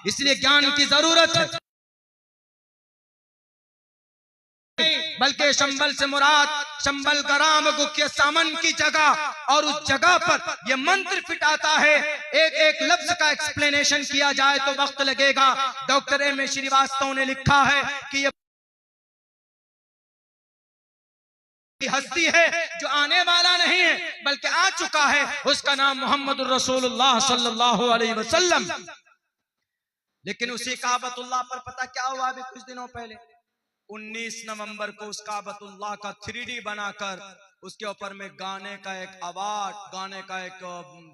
इसलिए ज्ञान की जरूरत है। बल्कि शंभल से मुराद शंभल ग्राम गुख्य सामन की जगह, और उस जगह पर यह मंत्र फिट आता है। एक एक लफ्ज का एक्सप्लेनेशन किया जाए तो वक्त लगेगा। Doctor M.A. श्रीवास्तव ने लिखा है कि यह हस्ती है जो आने वाला नहीं है बल्कि आ चुका है, उसका नाम मोहम्मद रसूलुल्लाह सल्लल्लाहु अलैहि वसल्लम। लेकिन उसी काबतुल्लाह पर पता क्या हुआ? अभी कुछ दिनों पहले 19 नवंबर को उस काबतुल्लाह का 3D बनाकर उसके ऊपर में गाने का एक अवार्ड, गाने का एक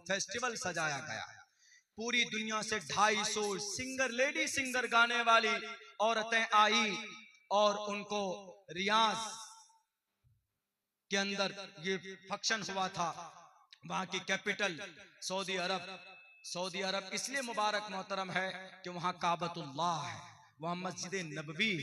फेस्टिवल सजाया गया। पूरी दुनिया से 250 सिंगर, लेडी सिंगर गाने वाली औरतें आई और उनको रियाज के अंदर ये फंक्शन हुआ था। वहां की कैपिटल सऊदी अरब। सऊदी अरब इसलिए मुबारक मोहतरम है कि वहां काबतुल्लाह है, वहां मस्जिद नबवी,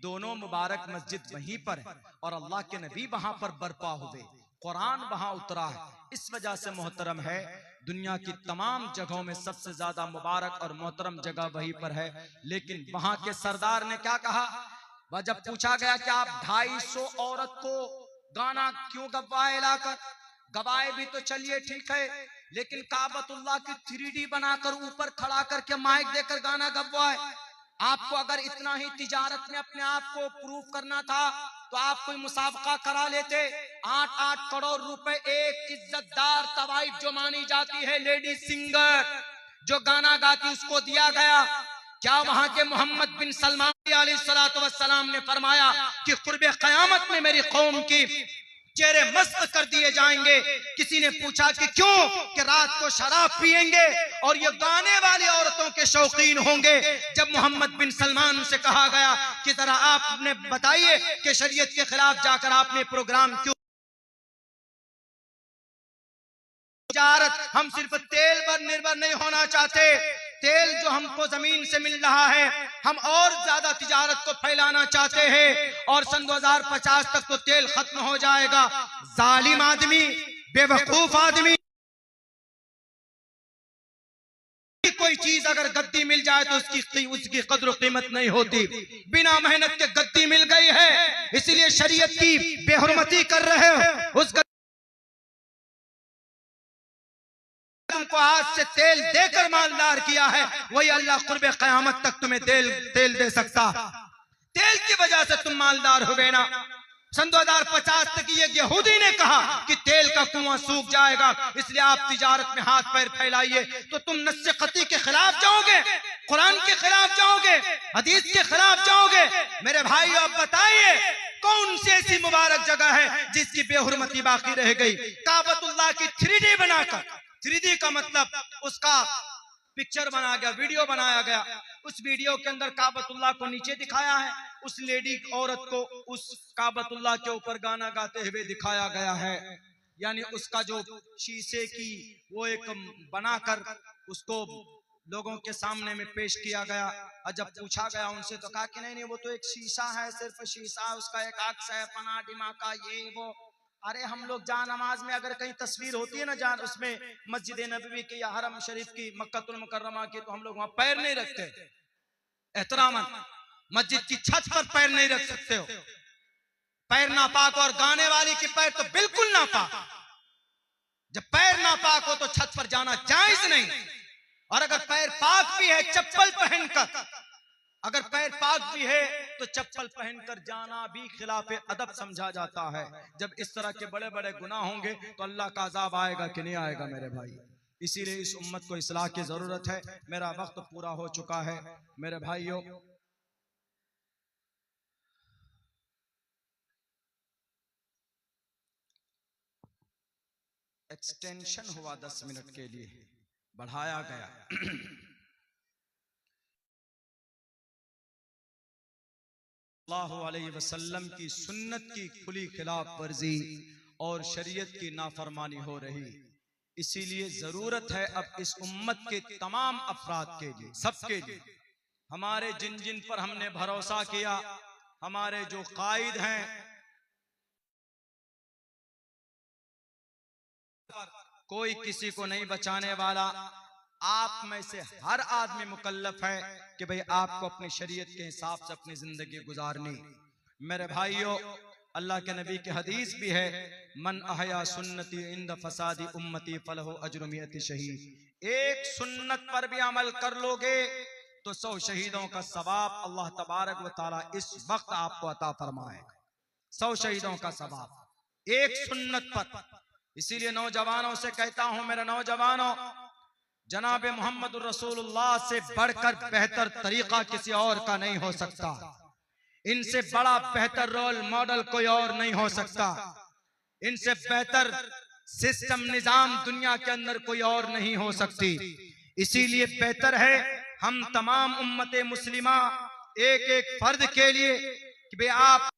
दोनों मुबारक मस्जिद वहीं पर है, और अल्लाह के नबी वहां पर बरपा हुए, कुरान वहां उतरा है। इस वजह से मोहतरम है, दुनिया की तमाम जगहों में सबसे ज्यादा मुबारक और मोहतरम जगह वहीं पर है। लेकिन वहां के सरदार ने क्या कहा, वह जब पूछा गया कि आप 250 औरत को गाना क्यों गवाए लाकर, गवाए भी तो चलिए ठीक है, लेकिन काबतुल्लाह की 3D बनाकर ऊपर खड़ा करके माइक देकर गाना गवाए। आपको अगर इतना ही तिजारत में अपने आप को प्रूव करना था तो आप कोई मुसाबका करा लेते। 8-8 करोड़ रुपए एक इज्जतदार तवाइफ जो मानी जाती है लेडी सिंगर जो गाना गाती उसको दिया गया। क्या वहां के मोहम्मद बिन सलमान अलैहिस्सलाम ने फरमाया कि कुर्बे क़यामत में मेरी कौम की चेहरे मस्त कर दिए जाएंगे। किसी ने पूछा कि क्यों, कि रात को शराब पिएंगे और ये गाने वाली औरतों के शौकीन होंगे। जब मोहम्मद बिन सलमान से कहा गया कि जरा आपने बताइए कि शरीयत के खिलाफ जाकर आपने प्रोग्राम क्यों, तिजारत, हम सिर्फ तेल पर निर्भर नहीं होना चाहते, तेल जो हमको जमीन से मिल रहा है हम और ज्यादा तिजारत को फैलाना चाहते हैं और सन 2050 तक तो तेल खत्म हो जाएगा। जालिम आदमी, बेवकूफ आदमी, कोई चीज अगर गद्दी मिल जाए तो उसकी कद्र कीमत नहीं होती। बिना मेहनत के गद्दी मिल गई है, इसलिए शरीयत की बेहुरमती कर रहे हो। उस तुमको आज से तेल देकर मालदार किया है, वही अल्लाह कुर्बे क़यामत तक तुम्हें तेल दे सकता। तेल की वजह से तुम मालदार हो गए ना। सन 2050 तक ये यहूदी ने कहा कि तेल का कुआं सूख जाएगा, इसलिए आप तिजारत में हाथ पैर फैलाइए। तो तुम नस्से क़ती के खिलाफ जाओगे, कुरान के खिलाफ जाओगे, हदीस के खिलाफ जाओगे। मेरे भाई आप बताइए कौन सी ऐसी मुबारक जगह है जिसकी बेहुरमती बाकी रह गई। काबतुल्लाह की 3D बनाकर, 3D का मतलब उसका पिक्चर बनाया गया, वीडियो बनाया गया। उस वीडियो के अंदर काबतुल्लाह को नीचे दिखाया है, उस लेडी औरत को उस काबतुल्लाह के ऊपर गाना गाते हुए दिखाया गया है। यानी उसका जो शीशे की वो एक बनाकर उसको लोगों के सामने में पेश किया गया। और जब पूछा गया उनसे तो कहा कि नहीं वो तो एक शीशा है, सिर्फ शीशा, उसका एक अक्स है, पना दिमाग का ये वो। अरे हम लोग जहाँ नमाज में अगर कहीं तस्वीर होती है ना, जहाँ उसमें मस्जिद नबवी की या हरम शरीफ की, मक्कतुल मुकर्रमा की, तो हम लोग वहां पैर नहीं रखते एहतरामन। मस्जिद की छत पर पैर नहीं रख सकते हो, पैर नापाक, और गाने वाली की पैर तो बिल्कुल नापाक। जब पैर नापाक हो तो छत पर जाना जायज नहीं। और अगर पैर पाक भी है चप्पल पहनकर, अगर पैर पाक भी है तो चप्पल पहनकर जाना भी खिलाफ अदब समझा जाता है। जब इस तरह के बड़े बड़े गुनाह होंगे तो अल्लाह का अजाब आएगा कि नहीं आएगा मेरे भाई। इसीलिए इस उम्मत को इस्लाह की जरूरत है। मेरा वक्त पूरा हो चुका है मेरे भाइयों। एक्सटेंशन हुआ 10 मिनट के लिए, बढ़ाया गया। सल्लल्लाहु अलैहि वसल्लम की सुन्नत की खुली खिलाफ वर्जी और शरीयत की नाफरमानी हो रही। इसीलिए जरूरत है अब इस उम्मत के तमाम अफराद के लिए, सबके लिए, हमारे जिन जिन पर हमने भरोसा किया, हमारे जो कायद हैं, कोई किसी को नहीं बचाने वाला। आप में से हर आदमी मुकल्लफ है कि भाई आपको अपनी शरीयत के हिसाब से अपनी जिंदगी गुजारनी। मेरे भाइयों, अल्लाह के नबी की हदीस भी है, मन अहया सुन्नती इंद फसादी उम्मती फलहु अज्रु मियति शहीद। एक सुन्नत पर भी अमल कर लोगे तो 100 शहीदों का सवाब अल्लाह तबारक व तआला इस वक्त आपको अता फरमाएगा। 100 शहीदों का सवाब एक सुन्नत पर। इसीलिए नौजवानों से कहता हूं, मेरे नौजवानों, जनाब मोहम्मद रसूलुल्लाह से बढ़कर बेहतर तरीका किसी और का नहीं हो सकता। इनसे बड़ा बेहतर रोल मॉडल कोई और नहीं हो सकता। इनसे बेहतर सिस्टम निजाम दुनिया के अंदर कोई और नहीं हो सकती। इसीलिए बेहतर है हम तमाम उम्मते मुस्लिमा एक एक फर्द के लिए कि भाई आप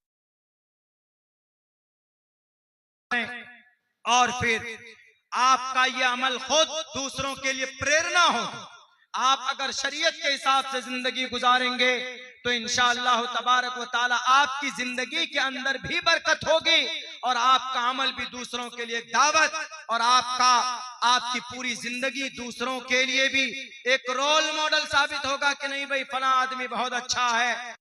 और फिर आपका ये अमल खुद दूसरों के लिए प्रेरणा हो। आप अगर शरीयत के हिसाब से जिंदगी गुजारेंगे तो इंशाअल्लाह तबारक व तआला आपकी जिंदगी के अंदर भी बरकत होगी और आपका अमल भी दूसरों के लिए दावत और आपकी पूरी जिंदगी दूसरों के लिए भी एक रोल मॉडल साबित होगा कि नहीं भाई फला आदमी बहुत अच्छा है।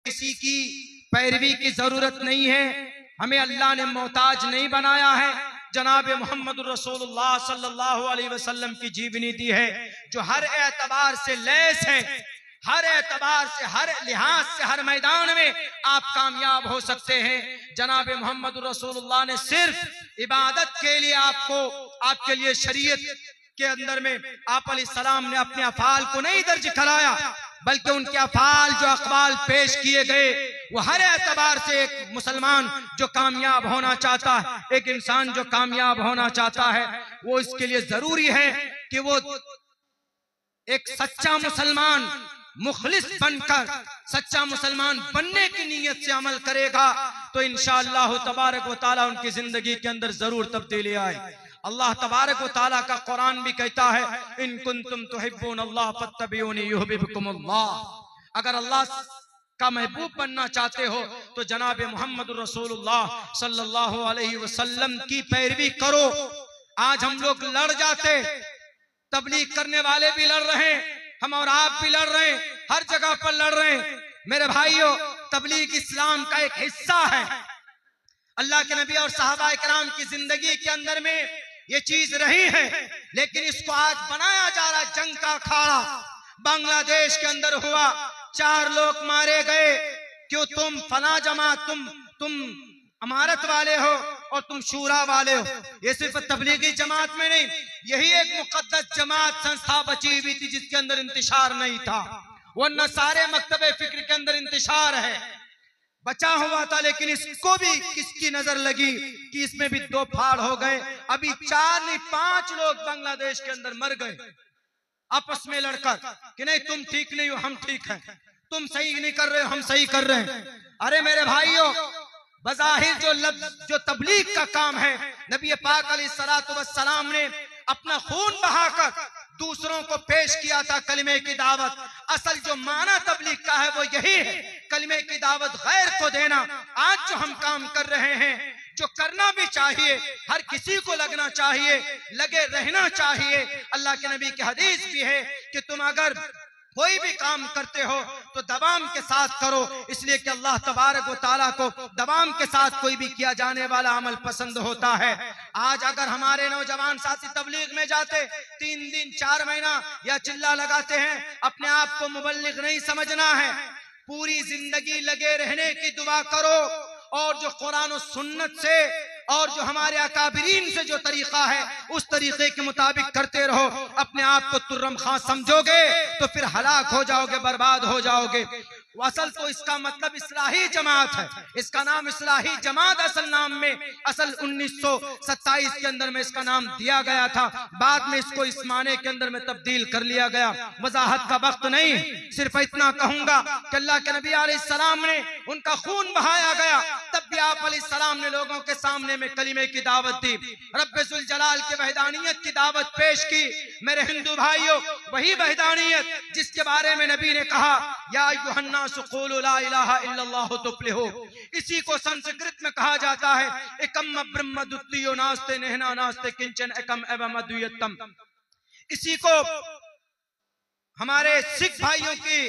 किसी की पैरवी की जरूरत नहीं है, हमें अल्लाह ने मोहताज नहीं बनाया है। जनाब मोहम्मद रसूलुल्लाह सल्लल्लाहु अलैहि वसल्लम की जीवनी दी है जो हर एतबार से लैस है, हर एतबार से, हर लिहाज से, हर मैदान में आप कामयाब हो सकते हैं। जनाब मोहम्मद रसूलुल्लाह ने सिर्फ इबादत के लिए आपके लिए शरीयत के अंदर में आप अलैहिस्सलाम ने अपने अफाल को नहीं दर्ज कराया, बल्कि उनके अफाल जो अक़वाल पेश किए गए वो हर एतबार से एक मुसलमान जो कामयाब होना चाहता है, एक इंसान जो कामयाब होना चाहता है, वो इसके लिए जरूरी है कि वो एक सच्चा मुसलमान मुखलिस बनकर सच्चा मुसलमान बनने की नीयत से अमल करेगा तो इंशाअल्लाह तबारक व तआला उनकी जिंदगी के अंदर जरूर तब्दीली आए। अल्लाह तबारक व तआला का कुरान भी कहता है, इन कुंतुम तुहिब्बूनल्लाह फत्तबिऊनी युहिब्बुकुमुल्लाह। अगर अल्लाह का महबूब बनना चाहते हो तो जनाब मोहम्मद रसूलुल्लाह सल्लल्लाहु अलैहि वसल्लम की पैरवी करो। आज हम लोग लड़ जाते, तबलीग करने वाले भी लड़ रहे हैं, हम और आप भी लड़ रहे हैं, हर जगह पर लड़ रहे हैं। मेरे भाइयों, तबलीग इस्लाम का एक हिस्सा है। अल्लाह के नबी और सहाबा इकराम की जिंदगी के अंदर में ये चीज रही है, लेकिन इसको आज बनाया जा रहा। जंग का अखाड़ा बांग्लादेश के अंदर हुआ, 4 लोग मारे गए। क्यों? तुम फला जमात, तुम अमारत वाले हो और तुम शूरा वाले हो। ये सिर्फ तबलीगी जमात में नहीं, यही एक मुकद्दस जमात संस्था बची हुई थी जिसके अंदर इंतशार नहीं था, वरना सारे मकतबे फिक्र के अंदर इंतशार है, बचा हुआ था। लेकिन इसको भी किसकी नजर लगी कि इसमें भी 2 फाड़ हो गए। अभी 4 नहीं 5 लोग बांग्लादेश के अंदर मर गए आपस में लड़कर कि नहीं तुम ठीक नहीं हो, हम ठीक हैं, तुम सही नहीं कर रहे हो, हम सही कर रहे हैं। अरे मेरे भाइयों, बज़ाहिर जो तबलीग का काम है, नबी पाक अलैहिस्सलातु वस्सलाम ने अपना खून बहाकर दूसरों को पेश किया था कलिमे की दावत। असल जो माना तबलीग का है वो यही है, कलिमे की दावत गैर को देना। आज जो हम काम कर रहे हैं, जो करना भी चाहिए, हर किसी को लगना चाहिए, लगे रहना चाहिए। अल्लाह के नबी की हदीस भी है कि तुम अगर कोई भी काम करते हो तो दवाम के साथ करो, इसलिए कि अल्लाह तबारक व तआला को दवाम के साथ कोई भी किया जाने वाला अमल पसंद होता है। आज अगर हमारे नौजवान साथी तबलीग में जाते 3 दिन 4 महीना या चिल्ला लगाते हैं, अपने आप को मुबल्लिग नहीं समझना है, पूरी जिंदगी लगे रहने की दुआ करो और जो कुरान और सुन्नत से और जो हमारे अकाबिरीन से जो तरीका है उस तरीके के मुताबिक करते रहो। अपने आप को तुर्रम खां समझोगे तो फिर हलाक हो जाओगे, बर्बाद हो जाओगे। असल तो इसका मतलब इस्लाही जमात है, इसका नाम इस्लाही जमात असल नाम में 1927 के अंदर में इसका नाम दिया गया था, बाद में इसको इस माने के अंदर में तब्दील कर लिया गया। वजाहत का वक्त नहीं, सिर्फ इतना कहूंगा कि अल्लाह के नबी अलैहिस्सलाम ने उनका खून बहाया गया, तब भी आप अलैहिस्सलाम ने लोगों के सामने में कलिमे की दावत दी, रब्बे जुल जलाल की वहदानियत की दावत पेश की। मेरे हिंदू भाइयों, वही वहदानियत जिसके बारे में नबी ने कहा या अय्युहन्नास क़ूलू ला इलाहा इल्लल्लाह तुफ्लिहू। इसी को संस्कृत में कहा जाता है एकम ब्रह्म द्वितीयो नास्ते नेहना नास्ते किंचन एकम एवं अद्वितीयम। इसी को हमारे सिख भाइयों की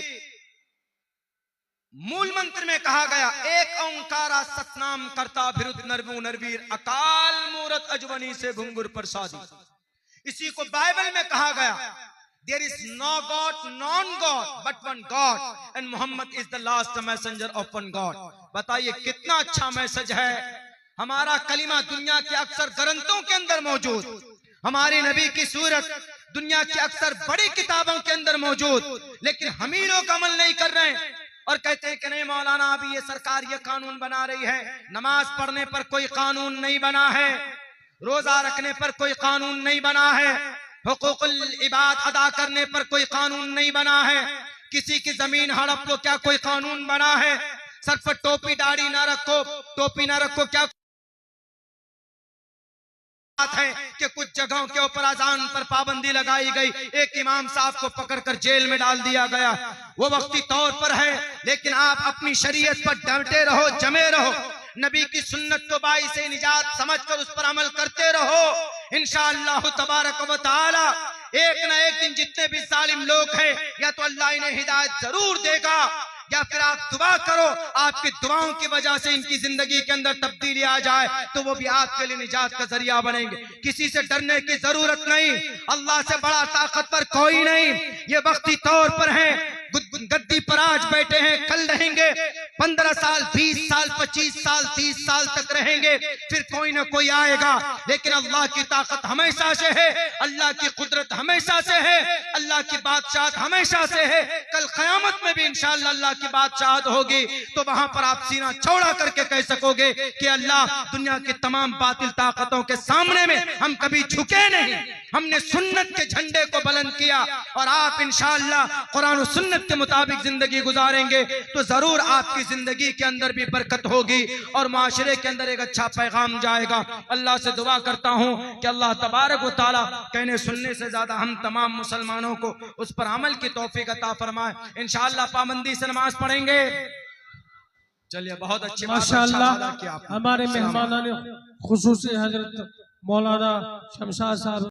मूल मंत्र में कहा गया, एक ओंकारा सतनाम करता भिरुद नरवू नरवीर अकाल मूरत अजवनी से घुंगुर प्रसादी। इसी को बाइबल में कहा गया, there is no God, non God, but one God, and Muhammad is the last messenger of one God। बताइए कितना अच्छा मैसेज है। हमारा कलिमा दुनिया के अक्सर ग्रंथों के अंदर मौजूद, हमारे नबी की सूरत दुनिया की अक्सर बड़ी किताबों के अंदर मौजूद, लेकिन हम ही लोग अमल नहीं कर रहे हैं और कहते हैं कि नहीं मौलाना अभी ये सरकार ये कानून बना रही है, नमाज पढ़ने पर कोई कानून नहीं बना है, रोजा रखने पर कोई कानून नहीं बना है, हुकूकुल इबाद अदा करने पर कोई कानून नहीं बना है, किसी की जमीन हड़प लो क्या कोई कानून बना है, सर पर टोपी दाढ़ी ना रखो, टोपी ना रखो क्या बात है कि कुछ जगहों के ऊपर अजान पर पाबंदी लगाई गई, एक इमाम साहब को पकड़कर जेल में डाल दिया गया। वो वक्ती तौर पर है, लेकिन आप अपनी शरीयत पर डटे रहो, जमे रहो। नबी की सुन्नत को बाइसे निजात समझकर उस पर अमल करते रहो। इंशाअल्लाह तबारक व तआला एक न एक दिन जितने भी जालिम लोग हैं, या तो अल्लाह इन्हें हिदायत जरूर देगा, या फिर आप दुआ करो आपकी दुआओं की वजह से इनकी जिंदगी के अंदर तब्दीली आ जाए, तो वो भी आपके लिए निजात का जरिया बनेंगे। किसी से डरने की जरूरत नहीं, अल्लाह से बड़ा ताकतवर कोई नहीं। ये वक्ती तौर पर है, गद्दी पर आज बैठे हैं, कल रहेंगे, 15 साल 20 साल 25 साल 30 साल तक रहेंगे, फिर कोई ना कोई आएगा। लेकिन अल्लाह की ताकत हमेशा से है, अल्लाह की कुदरत हमेशा से है, अल्लाह की बादशाहत हमेशा से है। कल क़यामत में भी इंशाअल्लाह अल्लाह की बादशाहत होगी, तो वहां पर आप सीना चौड़ा करके कह सकोगे कि अल्लाह, दुनिया की तमाम बातिल ताकतों के सामने में हम कभी झुके नहीं, हमने सुन्नत के झंडे को बुलंद किया। और आप इंशाअल्लाह कुरान और सुन्नत के मुताबिक जिंदगी गुजारेंगे तो जरूर आपकी जिंदगी के अंदर भी बरकत होगी और माशरे के अंदर एक अच्छा पैगाम जाएगा। अल्लाह से दुआ करता हूँ कि अल्लाह तबारक व तआला कहने सुनने से ज्यादा हम तमाम मुसलमानों को उस पर अमल की तौफीक अता फरमाए। इंशाअल्लाह पाबंदी से नमाज पढ़ेंगे। चलिए, बहुत अच्छी बात, माशाअल्लाह। हमारे मेहमानान खुसूसी हजरत मौलाना शमशाद साहब